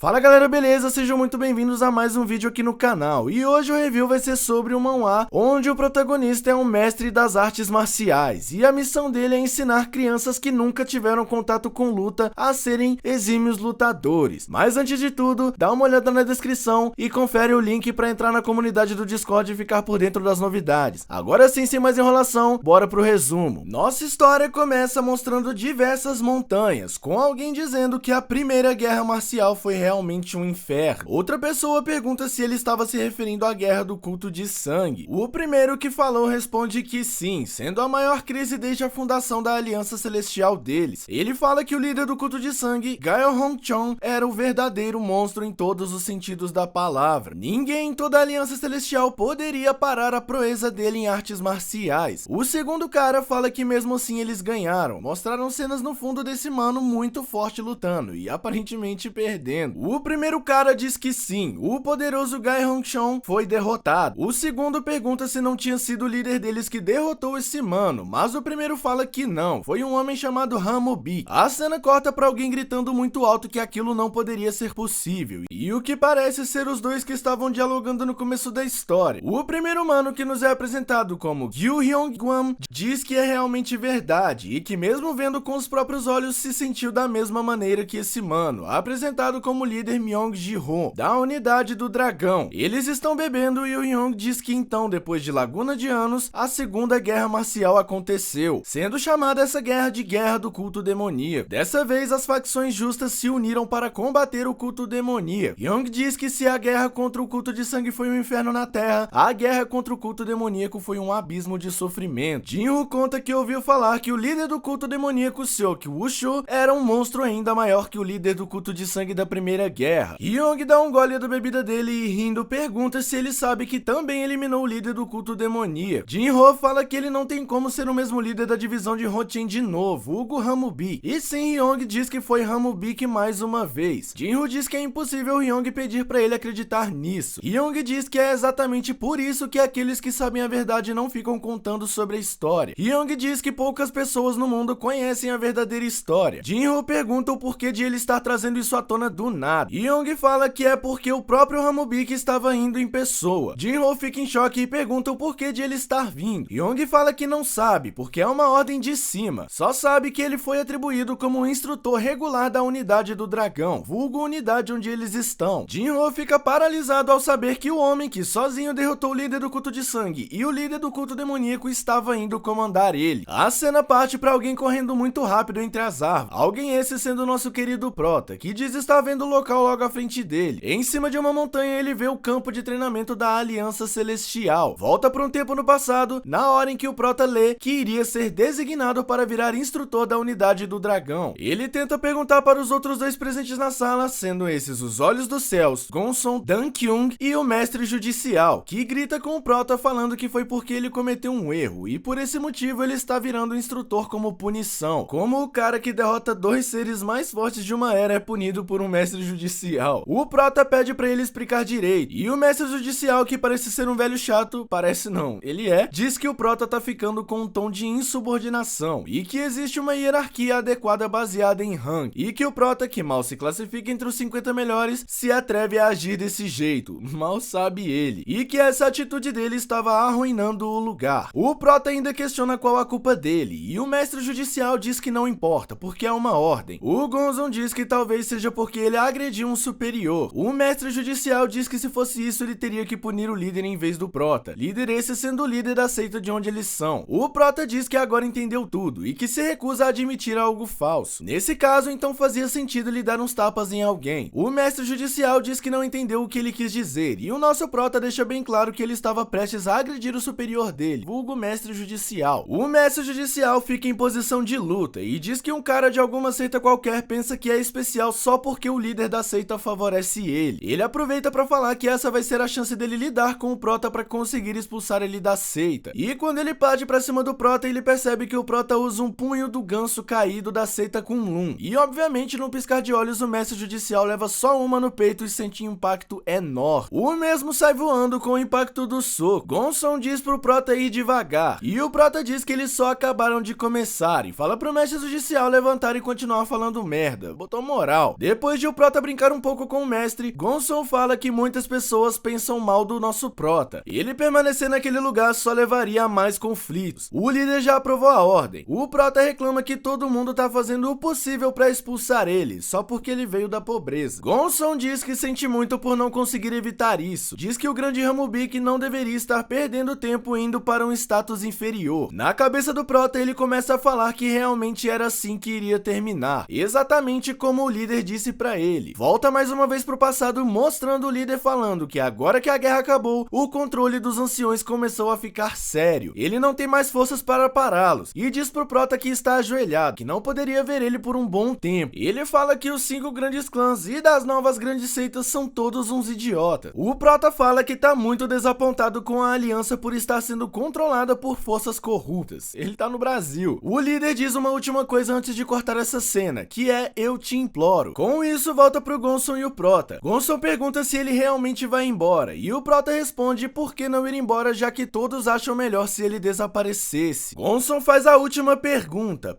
Fala galera, beleza? Sejam muito bem-vindos a mais um vídeo aqui no canal. E hoje o review vai ser sobre um manhwa, onde o protagonista é um mestre das artes marciais. E a missão dele é ensinar crianças que nunca tiveram contato com luta a serem exímios lutadores. Mas antes de tudo, dá uma olhada na descrição e confere o link para entrar na comunidade do Discord e ficar por dentro das novidades. Agora sim, sem mais enrolação, bora pro resumo. Nossa história começa mostrando diversas montanhas, com alguém dizendo que a primeira guerra marcial foi realmente um inferno. Outra pessoa pergunta se ele estava se referindo à guerra do culto de sangue. O primeiro que falou responde que sim, sendo a maior crise desde a fundação da aliança celestial deles. Ele fala que o líder do culto de sangue, Gaio Hongchon, era o verdadeiro monstro em todos os sentidos da palavra. Ninguém em toda a aliança celestial poderia parar a proeza dele em artes marciais. O segundo cara fala que mesmo assim eles ganharam. Mostraram cenas no fundo desse mano muito forte lutando e aparentemente perdendo. O primeiro cara diz que sim, o poderoso Gai Hongchon foi derrotado. O segundo pergunta se não tinha sido o líder deles que derrotou esse mano, mas o primeiro fala que não, foi um homem chamado Hamubi. A cena corta pra alguém gritando muito alto que aquilo não poderia ser possível, e o que parece ser os dois que estavam dialogando no começo da história. O primeiro mano que nos é apresentado como Gyu Hyung-gwon diz que é realmente verdade, e que mesmo vendo com os próprios olhos se sentiu da mesma maneira que esse mano, apresentado como líder Myung-ji-ho, da unidade do dragão. Eles estão bebendo e o Hyung diz que então, depois de laguna de anos, a segunda guerra marcial aconteceu, sendo chamada essa guerra de Guerra do Culto Demoníaco. Dessa vez, as facções justas se uniram para combater o culto demoníaco. Hyung diz que se a guerra contra o culto de sangue foi um inferno na Terra, a guerra contra o culto demoníaco foi um abismo de sofrimento. Jinwoo conta que ouviu falar que o líder do culto demoníaco, Seok Wushu, era um monstro ainda maior que o líder do culto de sangue da primeira guerra. Hyung dá um gole da bebida dele e, rindo, pergunta se ele sabe que também eliminou o líder do culto demoníaco. Jinho fala que ele não tem como ser o mesmo líder da divisão de Hochen de novo, Hugo Hamubi. E sim, Hyung diz que foi Hamubi que mais uma vez. Jinho diz que é impossível Hyung pedir pra ele acreditar nisso. Hyung diz que é exatamente por isso que aqueles que sabem a verdade não ficam contando sobre a história. Hyung diz que poucas pessoas no mundo conhecem a verdadeira história. Jinho pergunta o porquê de ele estar trazendo isso à tona do nada. Hyung fala que é porque o próprio Hamubi que estava indo em pessoa. Jinho fica em choque e pergunta o porquê de ele estar vindo. Hyung fala que não sabe, porque é uma ordem de cima. Só sabe que ele foi atribuído como um instrutor regular da unidade do dragão, vulgo unidade onde eles estão. Jinho fica paralisado ao saber que o homem que sozinho derrotou o líder do culto de sangue e o líder do culto demoníaco estava indo comandar ele. A cena parte para alguém correndo muito rápido entre as árvores. Alguém esse sendo o nosso querido Prota, que diz estar vendo o local logo à frente dele. Em cima de uma montanha ele vê o campo de treinamento da Aliança Celestial. Volta para um tempo no passado, na hora em que o Prota lê que iria ser designado para virar instrutor da unidade do dragão. Ele tenta perguntar para os outros dois presentes na sala, sendo esses os Olhos dos Céus, Gonson, Dan Kyung e o Mestre Judicial, que grita com o Prota falando que foi porque ele cometeu um erro e por esse motivo ele está virando instrutor como punição. Como o cara que derrota dois seres mais fortes de uma era é punido por um Mestre Judicial. O Prota pede pra ele explicar direito, e o Mestre Judicial, que parece ser um velho chato, parece não, ele diz que o Prota tá ficando com um tom de insubordinação, e que existe uma hierarquia adequada baseada em rank, e que o Prota, que mal se classifica entre os 50 melhores, se atreve a agir desse jeito, mal sabe ele, e que essa atitude dele estava arruinando o lugar. O Prota ainda questiona qual a culpa dele, e o Mestre Judicial diz que não importa, porque é uma ordem. O Gonzon diz que talvez seja porque ele agrediu um superior. O Mestre Judicial diz que se fosse isso ele teria que punir o líder em vez do Prota, líder esse sendo o líder da seita de onde eles são. O Prota diz que agora entendeu tudo e que se recusa a admitir algo falso. Nesse caso, então fazia sentido ele dar uns tapas em alguém. O Mestre Judicial diz que não entendeu o que ele quis dizer, e o nosso Prota deixa bem claro que ele estava prestes a agredir o superior dele, vulgo Mestre Judicial. O Mestre Judicial fica em posição de luta e diz que um cara de alguma seita qualquer pensa que é especial só porque o líder da seita favorece ele. Ele aproveita para falar que essa vai ser a chance dele lidar com o Prota para conseguir expulsar ele da seita. E quando ele parte para cima do Prota, ele percebe que o Prota usa um punho do ganso caído da seita Kunlun. E obviamente, num piscar de olhos, o Mestre Judicial leva só uma no peito e sente um impacto enorme. O mesmo sai voando com o impacto do soco. Gonson diz pro Prota ir devagar, e o Prota diz que eles só acabaram de começar e fala pro Mestre Judicial levantar e continuar falando merda. Botou moral. Depois de o Prota Prota brincar um pouco com o mestre, Gonson fala que muitas pessoas pensam mal do nosso Prota. Ele permanecer naquele lugar só levaria a mais conflitos. O líder já aprovou a ordem. O Prota reclama que todo mundo tá fazendo o possível pra expulsar ele, só porque ele veio da pobreza. Gonson diz que sente muito por não conseguir evitar isso. Diz que o grande Ramubik não deveria estar perdendo tempo indo para um status inferior. Na cabeça do Prota, ele começa a falar que realmente era assim que iria terminar, exatamente como o líder disse pra ele. Volta mais uma vez pro passado, mostrando o líder falando que agora que a guerra acabou, o controle dos anciões começou a ficar sério. Ele não tem mais forças para pará-los, e diz pro Prota que está ajoelhado, que não poderia ver ele por um bom tempo. Ele fala que os 5 grandes clãs e das novas grandes seitas são todos uns idiotas. O Prota fala que tá muito desapontado com a aliança por estar sendo controlada por forças corruptas. Ele tá no Brasil. O líder diz uma última coisa antes de cortar essa cena, que é: eu te imploro. Com isso, volta pro Gonson e o Prota. Gonson pergunta se ele realmente vai embora, e o Prota responde por que não ir embora, já que todos acham melhor se ele desaparecesse. Gonson faz a última pergunta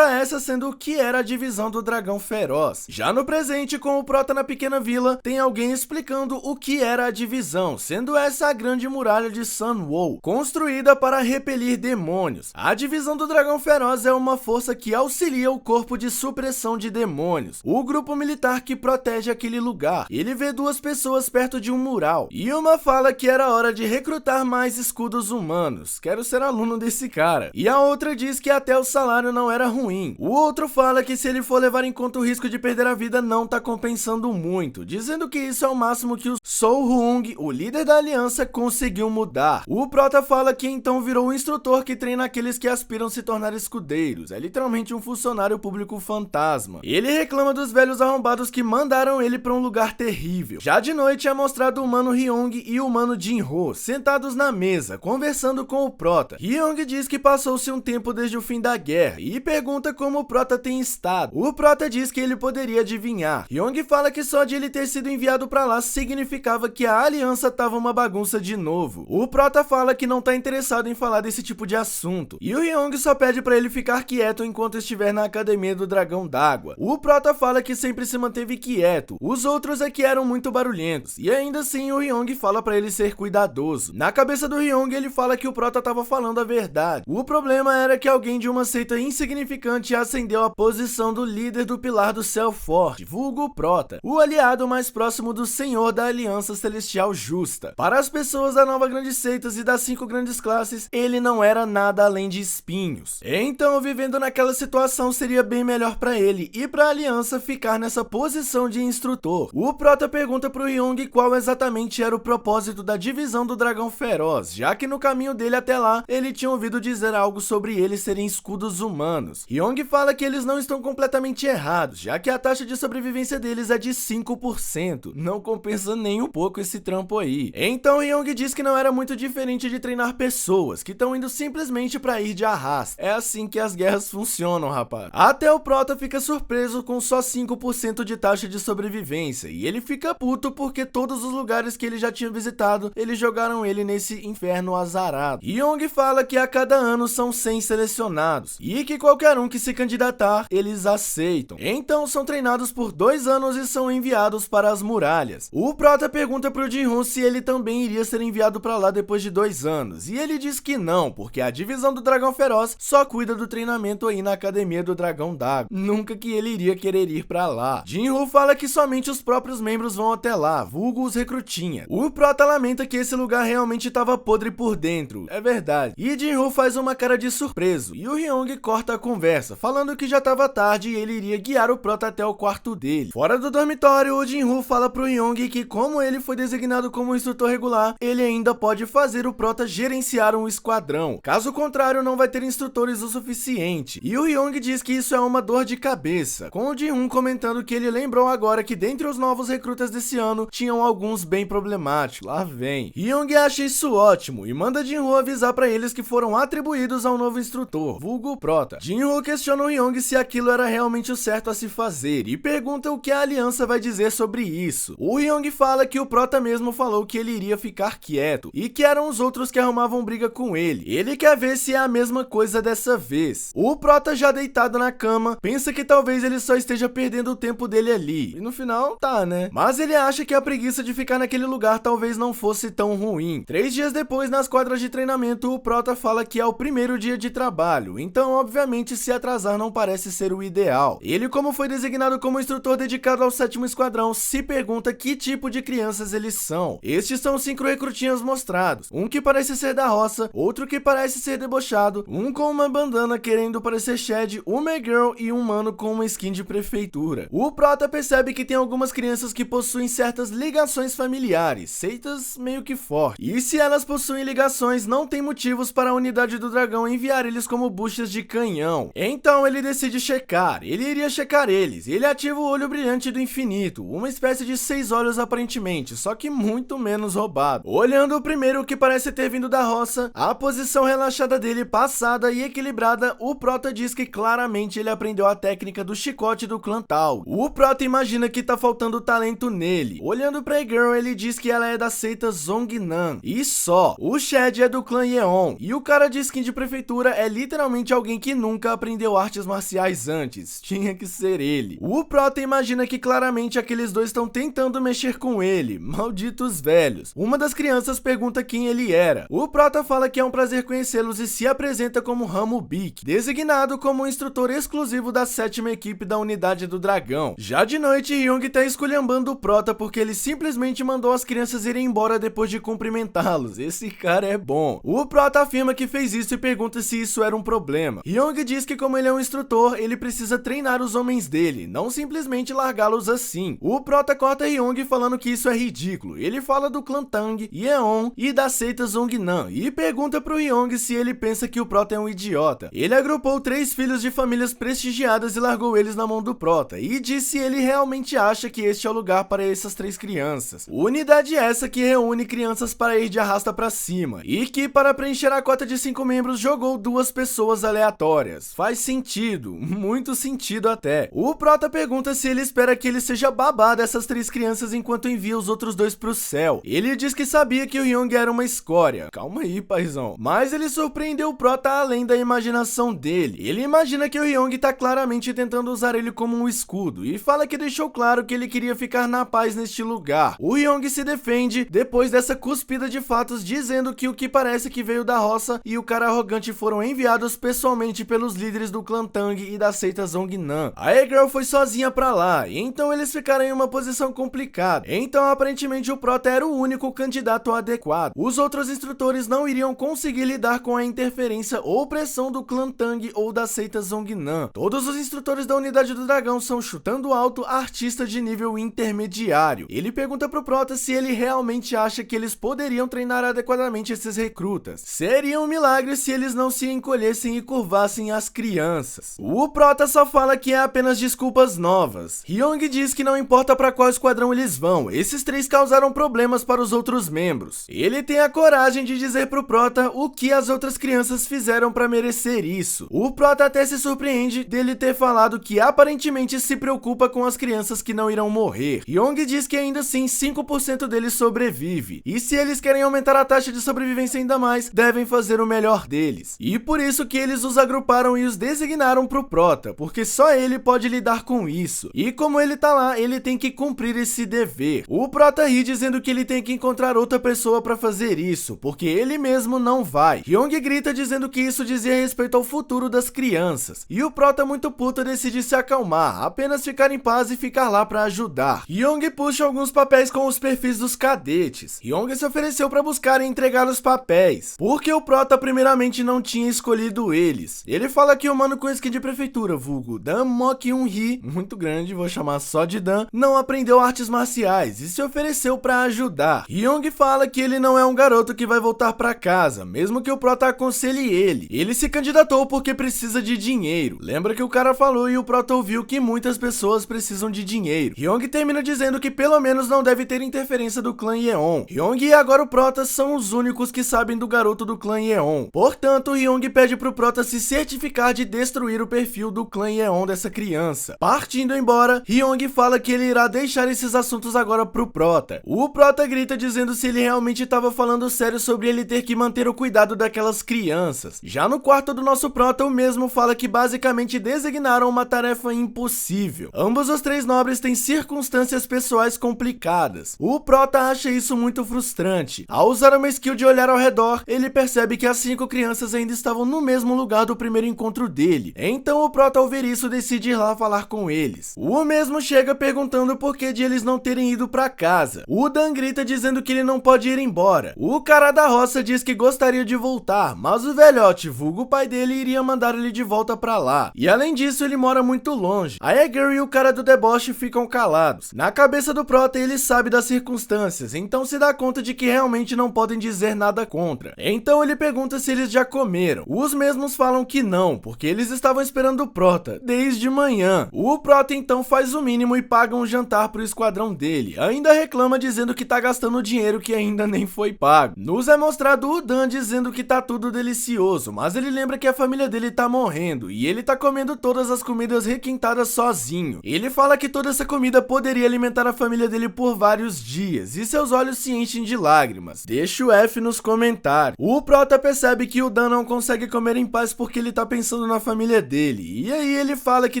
essa sendo o que era a divisão do dragão feroz. Já no presente, com o Prota na pequena vila, tem alguém explicando o que era a divisão, sendo essa a grande muralha de Sunwool, construída para repelir demônios. A divisão do dragão feroz é uma força que auxilia o corpo de supressão de demônios, o grupo militar que protege aquele lugar. Ele vê 2 pessoas perto de um mural, e uma fala que era hora de recrutar mais escudos humanos. Quero ser aluno desse cara. E a outra diz que até o salário não era ruim. O outro fala que se ele for levar em conta o risco de perder a vida, não tá compensando muito, dizendo que isso é o máximo que o Sou Ruung, o líder da aliança, conseguiu mudar. O Prota fala que então virou o instrutor que treina aqueles que aspiram se tornar escudeiros. É literalmente um funcionário público fantasma. Ele reclama dos velhos arrombados que mandaram ele pra um lugar terrível. Já de noite é mostrado o mano Ryong e o mano Jinho sentados na mesa, conversando com o Prota. Ryong diz que passou-se um tempo desde o fim da guerra e pergunta como o Prota tem estado. O Prota diz que ele poderia adivinhar. Ryong fala que só de ele ter sido enviado pra lá significava que a aliança tava uma bagunça de novo. O Prota fala que não tá interessado em falar desse tipo de assunto, e o Ryong só pede pra ele ficar quieto enquanto estiver na academia do dragão d'água. O Prota fala que sempre se manteve quieto, os outros é que eram muito barulhentos, e ainda assim o Ryong fala pra ele ser cuidadoso. Na cabeça do Ryong, ele fala que o Prota tava falando a verdade. O problema era que alguém de uma seita insignificante ascendeu a posição do líder do Pilar do Céu Forte, vulgo Prota, o aliado mais próximo do Senhor da Aliança Celestial Justa. Para as pessoas da nova grande seitas e das 5 grandes classes, ele não era nada além de espinhos. Então, vivendo naquela situação seria bem melhor pra ele e pra aliança ficar nessa posição de instrutor. O Prota pergunta pro Ryong qual exatamente era o propósito da divisão do dragão feroz, já que no caminho dele até lá, ele tinha ouvido dizer algo sobre eles serem escudos humanos. Ryong fala que eles não estão completamente errados, já que a taxa de sobrevivência deles é de 5%. Não compensa nem um pouco esse trampo aí. Então Ryong diz que não era muito diferente de treinar pessoas, que estão indo simplesmente pra ir de arrasto. É assim que as guerras funcionam, rapaz. Até o Prota fica surpreso com só 5% de taxa de sobrevivência, e ele fica puto porque todos os lugares que ele já tinha visitado, eles jogaram ele nesse inferno azarado. Ryong fala que a cada ano são 100 selecionados, e que qualquer um que se candidatar, eles aceitam. Então são treinados por 2 anos e são enviados para as muralhas. O Prota pergunta pro Jinho se ele também iria ser enviado pra lá depois de 2 anos, e ele diz que não, porque a divisão do Dragão Feroz só cuida do treinamento aí na academia do Dragão d'Água. Nunca que ele iria querer ir pra lá. Jinho fala que somente os próprios membros vão até lá, vulgo os recrutinha. O Prota lamenta que esse lugar realmente tava podre por dentro, é verdade. E Jinho faz uma cara de surpreso, e o Ryong corta a conversa, falando que já tava tarde e ele iria guiar o Prota até o quarto dele. Fora do dormitório, o Jinho fala pro Ryong que como ele foi designado como instrutor regular, ele ainda pode fazer o Prota gerenciar um esquadrão. Caso contrário, não vai ter instrutores o suficiente. E o Ryong diz que isso é uma dor de cabeça, com o Jinho comentando que ele lembrou agora que dentre os novos recrutas desse ano, tinham alguns bem problemáticos. Lá vem. Ryong acha isso ótimo e manda Jinho avisar pra eles que foram atribuídos ao novo instrutor, vulgo Prota. Jinho questiona o Ryong se aquilo era realmente o certo a se fazer e pergunta o que a aliança vai dizer sobre isso. O Ryong fala que o Prota mesmo falou que ele iria ficar quieto e que eram os outros que arrumavam briga com ele. Ele quer ver se é a mesma coisa dessa vez. O Prota, já deitado na cama, pensa que talvez ele só esteja perdendo o tempo dele ele ali. E no final, tá, né? Mas ele acha que a preguiça de ficar naquele lugar talvez não fosse tão ruim. 3 dias depois, nas quadras de treinamento, o Prota fala que é o primeiro dia de trabalho, então obviamente se atrasar não parece ser o ideal. Ele, como foi designado como instrutor dedicado ao 7º Esquadrão, se pergunta que tipo de crianças eles são. Estes são 5 recrutinhas mostrados, um que parece ser da roça, outro que parece ser debochado, um com uma bandana querendo parecer Shed, uma girl e um mano com uma skin de prefeitura. O Prota percebe que tem algumas crianças que possuem certas ligações familiares, seitas meio que fortes, e se elas possuem ligações, não tem motivos para a unidade do dragão enviar eles como buchas de canhão. Então ele decide checar, ele iria checar eles, ele ativa o olho brilhante do infinito, uma espécie de 6 olhos aparentemente, só que muito menos roubado. Olhando o primeiro, que parece ter vindo da roça, a posição relaxada dele passada e equilibrada, o Prota diz que claramente ele aprendeu a técnica do chicote do clã Tauro. O Prota imagina que tá faltando talento nele. Olhando pra Girl, ele diz que ela é da seita Zongnan, e só. O Shed é do clã Yeon, e o cara de skin de prefeitura é literalmente alguém que nunca aprendeu artes marciais antes. Tinha que ser ele. O Prota imagina que claramente aqueles dois estão tentando mexer com ele. Malditos velhos. Uma das crianças pergunta quem ele era. O Prota fala que é um prazer conhecê-los e se apresenta como Ramo Beak, designado como um instrutor exclusivo da 7ª equipe da unidade do dragão. Já de noite, Hyung tá esculhambando o Prota porque ele simplesmente mandou as crianças irem embora depois de cumprimentá-los. Esse cara é bom. O Prota afirma que fez isso e pergunta se isso era um problema. Hyung diz que como ele é um instrutor, ele precisa treinar os homens dele, não simplesmente largá-los assim. O Prota corta Hyung falando que isso é ridículo. Ele fala do clã Tang, Yeon e da seita Zongnan e pergunta pro Hyung se ele pensa que o Prota é um idiota. Ele agrupou 3 filhos de famílias prestigiadas e largou eles na mão do Prota e disse se ele realmente acha que este é o lugar para essas 3 crianças. Unidade essa que reúne crianças para ir de arrasta pra cima e que, para preencher a cota de 5 membros, jogou 2 pessoas aleatórias. Faz sentido, muito sentido até. O Prota pergunta se ele espera que ele seja babá dessas 3 crianças enquanto envia os outros 2 pro céu. Ele diz que sabia que o Hyung era uma escória. Calma aí, paizão. Mas ele surpreendeu o Prota além da imaginação dele. Ele imagina que o Hyung tá claramente tentando usar ele como um escudo e fala que deixou claro que ele queria ficar na paz neste lugar. O Hyung se defende depois dessa cuspida de fatos, dizendo que o que parece que veio da roça e o cara arrogante foram enviados pessoalmente pelos líderes do clã Tang e da seita Zongnan. A E-Girl foi sozinha pra lá, então eles ficaram em uma posição complicada. Então aparentemente o Prota era o único candidato adequado. Os outros instrutores não iriam conseguir lidar com a interferência ou pressão do clã Tang ou da seita Zongnan. Todos os instrutores da unidade do dragão são, chutando alto, artistas de nível intermediário. Ele pergunta pro Prota se ele realmente acha que eles poderiam treinar adequadamente esses recrutas. Seria um milagre se eles não se encolhessem e curvassem as crianças. O Prota só fala que é apenas desculpas novas. Hyung diz que não importa para qual esquadrão eles vão, esses 3 causaram problemas para os outros membros. Ele tem a coragem de dizer pro Prota o que as outras crianças fizeram para merecer isso. O Prota até se surpreende dele ter falado que aparentemente se preocupa com as crianças que não irão morrer. Hyung diz que ainda assim 5% deles sobrevive, e se eles querem aumentar a taxa de sobrevivência ainda mais, devem fazer o melhor deles. E por isso que eles os agruparam e os designaram pro Prota, porque só ele pode lidar com isso. E como ele tá lá, ele tem que cumprir esse dever. O Prota ri dizendo que ele tem que encontrar outra pessoa pra fazer isso, porque ele mesmo não vai. Hyung grita dizendo que isso dizia respeito ao futuro das crianças. E o Prota, muito puto, decide se acalmar, apenas ficar em paz e ficar lá pra ajudar. Hyung puxa alguns papéis com os perfis dos cadetes. Hyung se ofereceu pra buscar e entregar os papéis, porque o Prota primeiramente não tinha escolhido eles. Ele fala que o mano com skin de prefeitura, vulgo Dan Mok-Hyun-hee, muito grande, vou chamar só de Dan, não aprendeu artes marciais e se ofereceu pra ajudar. Hyung fala que ele não é um garoto que vai voltar pra casa, mesmo que o Prota aconselhe ele. Ele se candidatou porque precisa de dinheiro. Lembra que o cara falou e o Prota ouviu que muitas pessoas precisam de dinheiro. Hyung termina dizendo que pelo menos não deve ter interferência do clã Yeon. Hyung e agora o Prota são os únicos que sabem do garoto do clã Yeon. Portanto, Hyung pede pro Prota se certificar de destruir o perfil do clã Yeon dessa criança. Partindo embora, Hyung fala que ele irá deixar esses assuntos agora pro Prota. O Prota grita dizendo se ele realmente estava falando sério sobre ele ter que manter o cuidado daquelas crianças. Já no quarto do nosso Prota, o mesmo fala que basicamente designaram uma tarefa impossível. Ambos os três nobres têm circunstâncias pessoais complicadas. O Prota acha isso muito frustrante. Ao usar uma skill de olhar ao redor, ele percebe que as 5 crianças ainda estavam no mesmo lugar do primeiro encontro dele. Então o Prota, ao ver isso, decide ir lá falar com eles. O mesmo chega perguntando por que de eles não terem ido pra casa. O Dan grita dizendo que ele não pode ir embora. O cara da roça diz que gostaria de voltar, mas o velhote, vulgo o pai dele, iria mandar ele de volta pra lá. E além disso, ele mora muito longe. A Egger e o cara do deboche ficam calados. Na cabeça do Prota, ele sabe das circunstâncias, então se dá conta de que realmente não podem dizer nada contra. Então ele pergunta se eles já comeram. Os mesmos falam que não, porque eles estavam esperando o Prota desde manhã. O Prota então faz o mínimo e paga um jantar pro esquadrão dele. Ainda reclama dizendo que tá gastando dinheiro que ainda nem foi pago. Nos é mostrado o Dan dizendo que tá tudo delicioso, mas ele lembra que a família dele tá morrendo e ele tá comendo todas as comidas requintadas sozinho. Ele fala que toda essa comida poderia alimentar a família dele por vários dias e seus olhos se enchem de lágrimas. Deixa o F nos comentários. O Prota percebe que o Dan não consegue comer em paz porque ele tá pensando na família dele, e aí ele fala que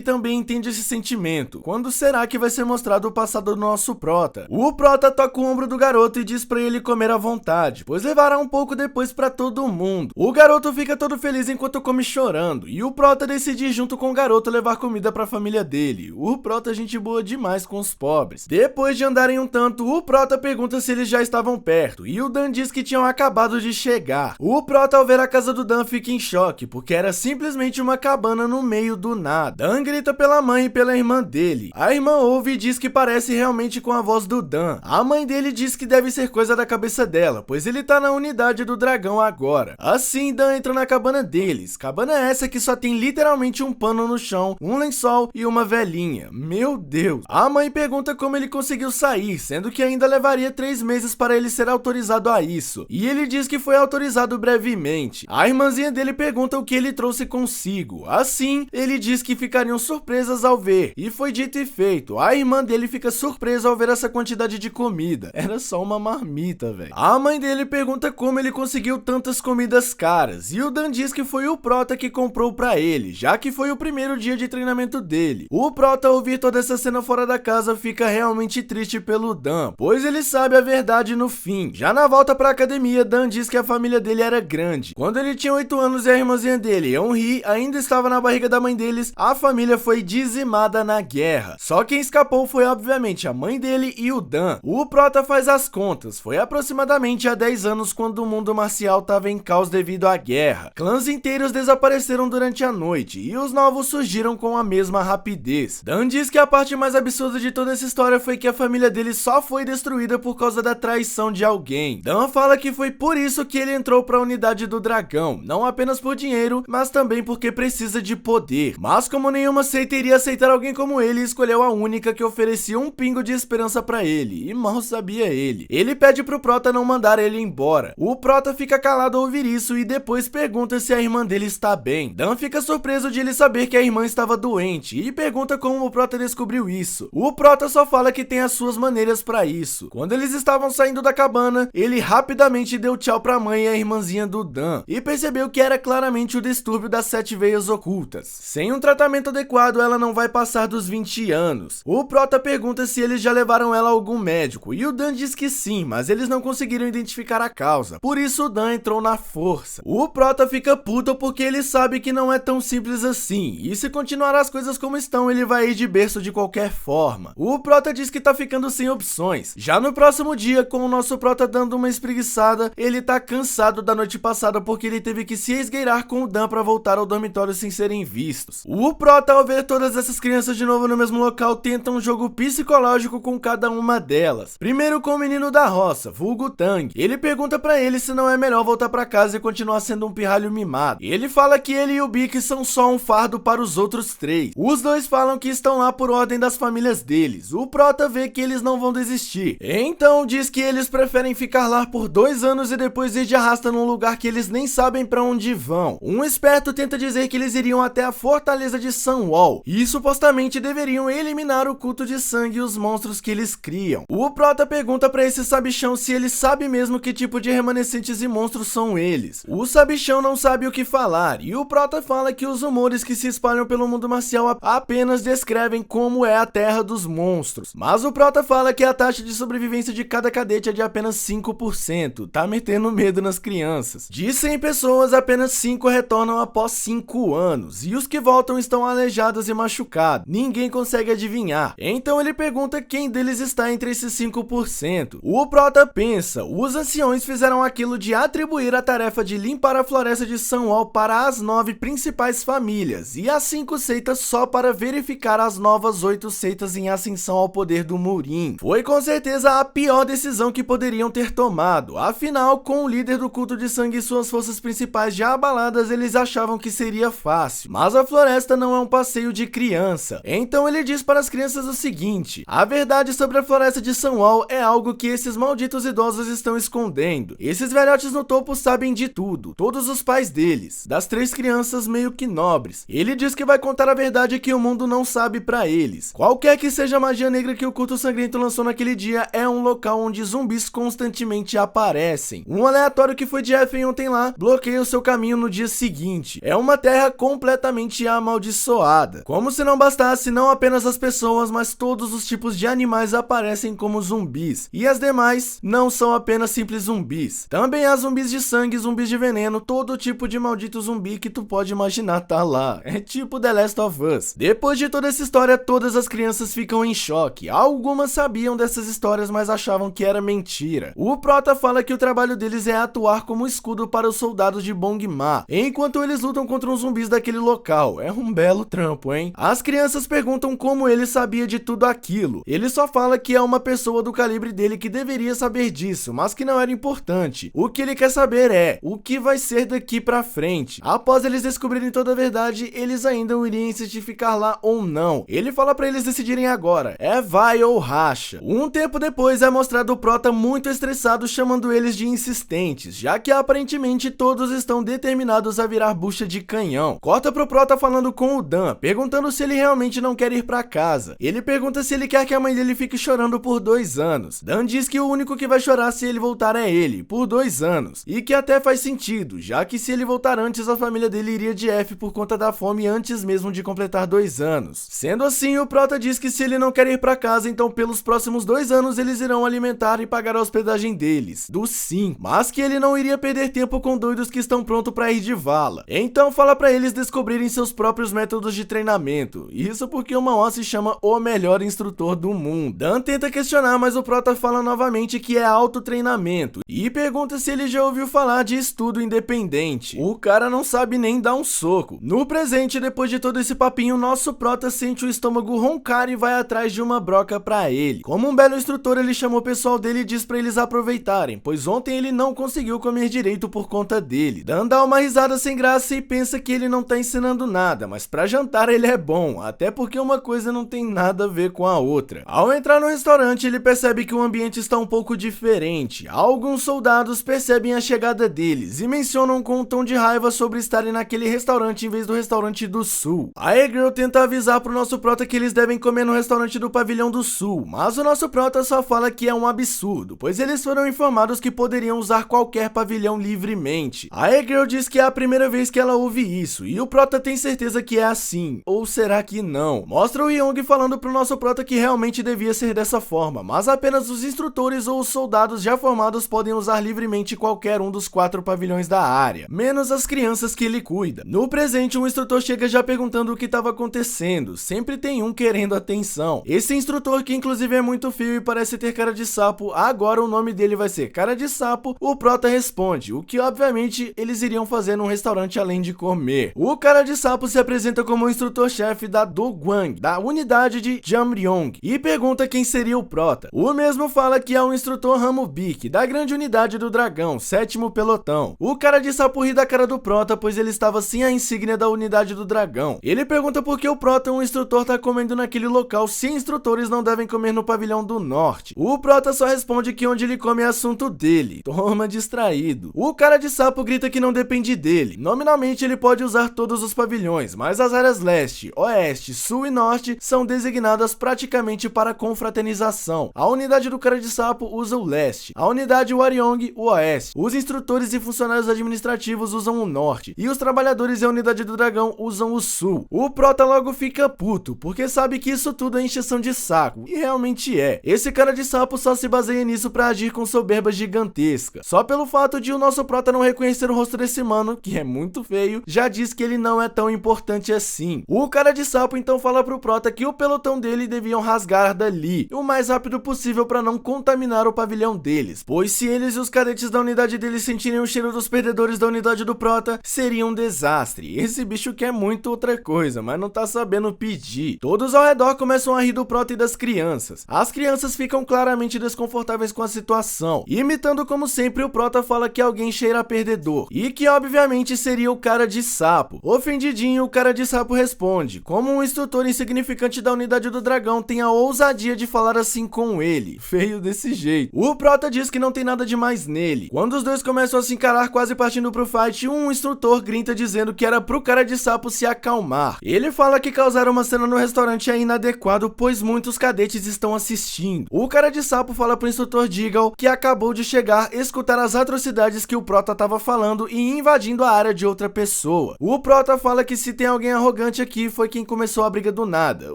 também entende esse sentimento. Quando será que vai ser mostrado o passado do nosso Prota? O Prota toca o ombro do garoto e diz pra ele comer à vontade, pois levará um pouco depois pra todo mundo. O garoto fica todo feliz enquanto come chorando, e o Prota decide ir junto com o garoto levar comida pra família dele. O Prota é gente boa demais com os pobres. Depois de andarem um tanto, o Prota pergunta se eles já estavam perto, e o Dan diz que tinham acabado de chegar. O Prota, ao ver a casa do Dan, fica em choque, porque era simplesmente uma cabana no meio do nada. Dan grita pela mãe e pela irmã dele. A irmã ouve e diz que parece realmente com a voz do Dan. A mãe dele diz que deve ser coisa da cabeça dela, pois ele tá na unidade do dragão agora. Assim, Dan entra na cabana deles. Cabana essa que só tem literalmente um pano no chão, um lençol e uma velhinha. Meu Deus. A mãe pergunta como ele conseguiu sair, sendo que ainda levaria 3 meses para ele ser autorizado a isso. E ele diz que foi autorizado brevemente. A irmãzinha dele pergunta o que ele trouxe consigo. Assim, ele diz que ficariam surpresas ao ver. E foi dito e feito. A irmã dele fica surpresa ao ver essa quantidade de comida. Era só uma marmita, velho. A mãe dele pergunta como ele conseguiu tantas comidas caras. E o Dan diz que foi o Prota que comprou pra ele, já que foi o primeiro dia de treinamento dele. O Prota, ao ouvir toda essa cena fora da casa, fica realmente triste pelo Dan, pois ele sabe a verdade no fim. Já na volta pra academia, Dan diz que a família dele era grande. Quando ele tinha 8 anos e a irmãzinha dele, Henri, ainda estava na barriga da mãe deles, a família foi dizimada na guerra. Só quem escapou foi obviamente a mãe dele e o Dan. O Prota faz as contas. Foi aproximadamente há 10 anos quando o mundo marcial estava em caos devido à guerra. Clãs inteiros desapareceram durante a noite e os novos surgiram com a mesma rapidez. Dan diz que a parte mais absurda de toda essa história foi que a família dele só foi destruída por causa da traição de alguém. Dan fala que foi por isso que ele entrou para a unidade do dragão, não apenas por dinheiro, mas também porque precisa de poder. Mas como nenhuma seita iria aceitar alguém como ele, escolheu a única que oferecia um pingo de esperança para ele, e mal sabia ele. Ele pede pro Prota não mandar ele embora. O Prota fica calado ao ouvir isso e depois pergunta se a irmã dele está bem. Dan fica surpreso de ele saber que a irmã estava doente e pergunta como o Prota descobriu isso. O Prota só fala que tem as suas maneiras para isso. Quando eles estavam saindo da cabana, ele rapidamente deu tchau pra mãe e a irmãzinha do Dan e percebeu que era claramente o distúrbio das 7 veias ocultas. Sem um tratamento adequado, ela não vai passar dos 20 anos. O Prota pergunta se eles já levaram ela a algum médico e o Dan diz que sim, mas eles não conseguiram identificar a causa. Por isso o Dan entrou na força. O Prota fica puto porque ele sabe que não é tão simples assim, e se continuar as coisas como estão, ele vai ir de berço de qualquer forma. O Prota diz que tá ficando sem opções. Já no próximo dia, com o nosso Prota dando uma espreguiçada, ele tá cansado da noite passada porque ele teve que se esgueirar com o Dan pra voltar ao dormitório sem serem vistos. O Prota, ao ver todas essas crianças de novo no mesmo local, tenta um jogo psicológico com cada uma delas. Primeiro com o menino da roça, vulgo Tang. Ele pergunta pra ele se não é melhor voltar pra casa e continuar sendo um pirralho mimado. Ele fala que ele e o Bic são só um fardo para os outros 3. Os dois falam que estão lá por ordem das famílias deles. O Prota vê que eles não vão desistir. Então diz que eles preferem ficar lá por 2 anos e depois ir de arrasta num lugar que eles nem sabem pra onde vão. Um esperto tenta dizer que eles iriam até a fortaleza de Sunwall e supostamente deveriam eliminar o culto de sangue e os monstros que eles criam. O Prota pergunta pra esse sabichão se ele sabe mesmo que tipo de remanescentes e monstros são eles. O sabichão não sabe o que falar e o Prota fala que os rumores que se espalham pelo mundo marcial apenas descrevem descrevem como é a terra dos monstros, mas o Prota fala que a taxa de sobrevivência de cada cadete é de apenas 5%, tá metendo medo nas crianças. De 100 pessoas, apenas 5 retornam após 5 anos, e os que voltam estão aleijados e machucados. Ninguém consegue adivinhar. Então ele pergunta quem deles está entre esses 5%. O Prota pensa, os anciões fizeram aquilo de atribuir a tarefa de limpar a floresta de Sunwall para as 9 principais famílias, e as 5 seitas só para verificar as novas 8 seitas em ascensão ao poder do Murim. Foi com certeza a pior decisão que poderiam ter tomado, afinal, com o líder do culto de sangue e suas forças principais já abaladas, eles achavam que seria fácil. Mas a floresta não é um passeio de criança, então ele diz para as crianças o seguinte: a verdade sobre a floresta de Sunwall é algo que esses malditos idosos estão escondendo. Esses velhotes no topo sabem de tudo, todos os pais deles, das 3 crianças meio que nobres. Ele diz que vai contar a verdade que o mundo não sabe pra eles. Qualquer que seja a magia negra que o culto sangrento lançou naquele dia, é um local onde zumbis constantemente aparecem. Um aleatório que foi de F ontem lá, bloqueia o seu caminho no dia seguinte. É uma terra completamente amaldiçoada. Como se não bastasse, não apenas as pessoas, mas todos os tipos de animais aparecem como zumbis. E as demais não são apenas simples zumbis. Também há zumbis de sangue, zumbis de veneno, todo tipo de maldito zumbi que tu pode imaginar tá lá. É tipo The Last of Us. Depois de toda essa história, todas as crianças ficam em choque. Algumas sabiam dessas histórias, mas achavam que era mentira. O Prota fala que o trabalho deles é atuar como escudo para os soldados de Bong-Ma, enquanto eles lutam contra os zumbis daquele local. É um belo trampo, hein? As crianças perguntam como ele sabia de tudo aquilo. Ele só fala que é uma pessoa do calibre dele que deveria saber disso, mas que não era importante. O que ele quer saber é o que vai ser daqui pra frente. Após eles descobrirem toda a verdade, eles ainda iriam insistir em ficar lá ou não. Ele fala pra eles decidirem agora, é vai ou racha. Um tempo depois é mostrado o Prota muito estressado, chamando eles de insistentes, já que aparentemente todos estão determinados a virar bucha de canhão. Corta pro Prota falando com o Dan, perguntando se ele realmente não quer ir pra casa. Ele pergunta se ele quer que a mãe dele fique chorando por 2 anos. Dan diz que o único que vai chorar se ele voltar é ele, por 2 anos, e que até faz sentido, já que se ele voltar antes, a família dele iria de F por conta da fome antes mesmo de completar 2 anos. Sendo assim, o Prota diz que se ele não quer ir pra casa, então pelos próximos 2 anos eles irão alimentar e pagar a hospedagem deles, do sim, mas que ele não iria perder tempo com doidos que estão prontos pra ir de vala. Então fala pra eles descobrirem seus próprios métodos de treinamento, isso porque o Mao se chama o melhor instrutor do mundo. Dan tenta questionar, mas o Prota fala novamente que é autotreinamento e pergunta se ele já ouviu falar de estudo independente. O cara não sabe nem dar um soco. No presente, depois de todo esse papinho, nosso Prota sente o estômago roncar e vai atrás de uma broca pra ele. Como um belo instrutor, ele chamou o pessoal dele e diz pra eles aproveitarem, pois ontem ele não conseguiu comer direito por conta dele. Dan dá uma risada sem graça e pensa que ele não tá ensinando nada, mas pra jantar ele é bom, até porque uma coisa não tem nada a ver com a outra. Ao entrar no restaurante, ele percebe que o ambiente está um pouco diferente. Alguns soldados percebem a chegada deles e mencionam com um tom de raiva sobre estarem naquele restaurante em vez do restaurante do sul. A E-Girl tenta avisar pro nosso Prota que eles devem comer no restaurante do pavilhão do sul, mas o nosso Prota só fala que é um absurdo, pois eles foram informados que poderiam usar qualquer pavilhão livremente. A E-Girl diz que é a primeira vez que ela ouve isso, e o Prota tem certeza que é assim, ou será que não? Mostra o Young falando pro nosso Prota que realmente devia ser dessa forma, mas apenas os instrutores ou os soldados já formados podem usar livremente qualquer um dos 4 pavilhões da área, menos as crianças que ele cuida. No presente, um instrutor chega já perguntando o que estava acontecendo, sempre tem um querendo atenção. Esse instrutor, que inclusive é muito feio e parece ter cara de sapo, agora o nome dele vai ser Cara de Sapo. O Prota responde, o que obviamente eles iriam fazer num restaurante além de comer. O Cara de Sapo se apresenta como o instrutor-chefe da Dogwang, da unidade de Jamryong, e pergunta quem seria o Prota. O mesmo fala que é o instrutor Ramubik, da grande unidade do dragão, 7º pelotão. O Cara de Sapo ri da cara do Prota, pois ele estava sem a insígnia da unidade do dragão. Ele pergunta por que o Prota, um instrutor, tá comendo naquele local se instrutores não devem comer no pavilhão do norte. O Prota só responde que onde ele come é assunto dele. Toma distraído. O Cara de Sapo grita que não depende dele. Nominalmente ele pode usar todos os pavilhões, mas as áreas leste, oeste, sul e norte são designadas praticamente para confraternização. A unidade do Cara de Sapo usa o leste, a unidade Waryong o oeste, os instrutores e funcionários administrativos usam o norte, e os trabalhadores e a unidade do dragão usam o sul. O Prota logo fica puto puto, porque sabe que isso tudo é encheção de saco, e realmente é. Esse cara de sapo só se baseia nisso pra agir com soberba gigantesca. Só pelo fato de o nosso prota não reconhecer o rosto desse mano, que é muito feio, já diz que ele não é tão importante assim. O cara de sapo então fala pro prota que o pelotão dele deviam rasgar dali o mais rápido possível pra não contaminar o pavilhão deles, pois se eles e os cadetes da unidade deles sentirem o cheiro dos perdedores da unidade do prota, seria um desastre. Esse bicho quer muito outra coisa, mas não tá sabendo pedir. Todos ao redor começam a rir do prota e das crianças. As crianças ficam claramente desconfortáveis com a situação, imitando como sempre o prota fala que alguém cheira perdedor, e que obviamente seria o cara de sapo. Ofendidinho, o cara de sapo responde, como um instrutor insignificante da unidade do dragão tem a ousadia de falar assim com ele, feio desse jeito. O prota diz que não tem nada demais nele. Quando os dois começam a se encarar quase partindo pro fight, um instrutor grita dizendo que era pro cara de sapo se acalmar. Ele fala que causar uma cena no restaurante é inadequado, pois muitos cadetes estão assistindo. O cara de sapo fala pro instrutor Deagle que acabou de chegar, escutar as atrocidades que o prota tava falando e invadindo a área de outra pessoa. O prota fala que se tem alguém arrogante aqui foi quem começou a briga do nada,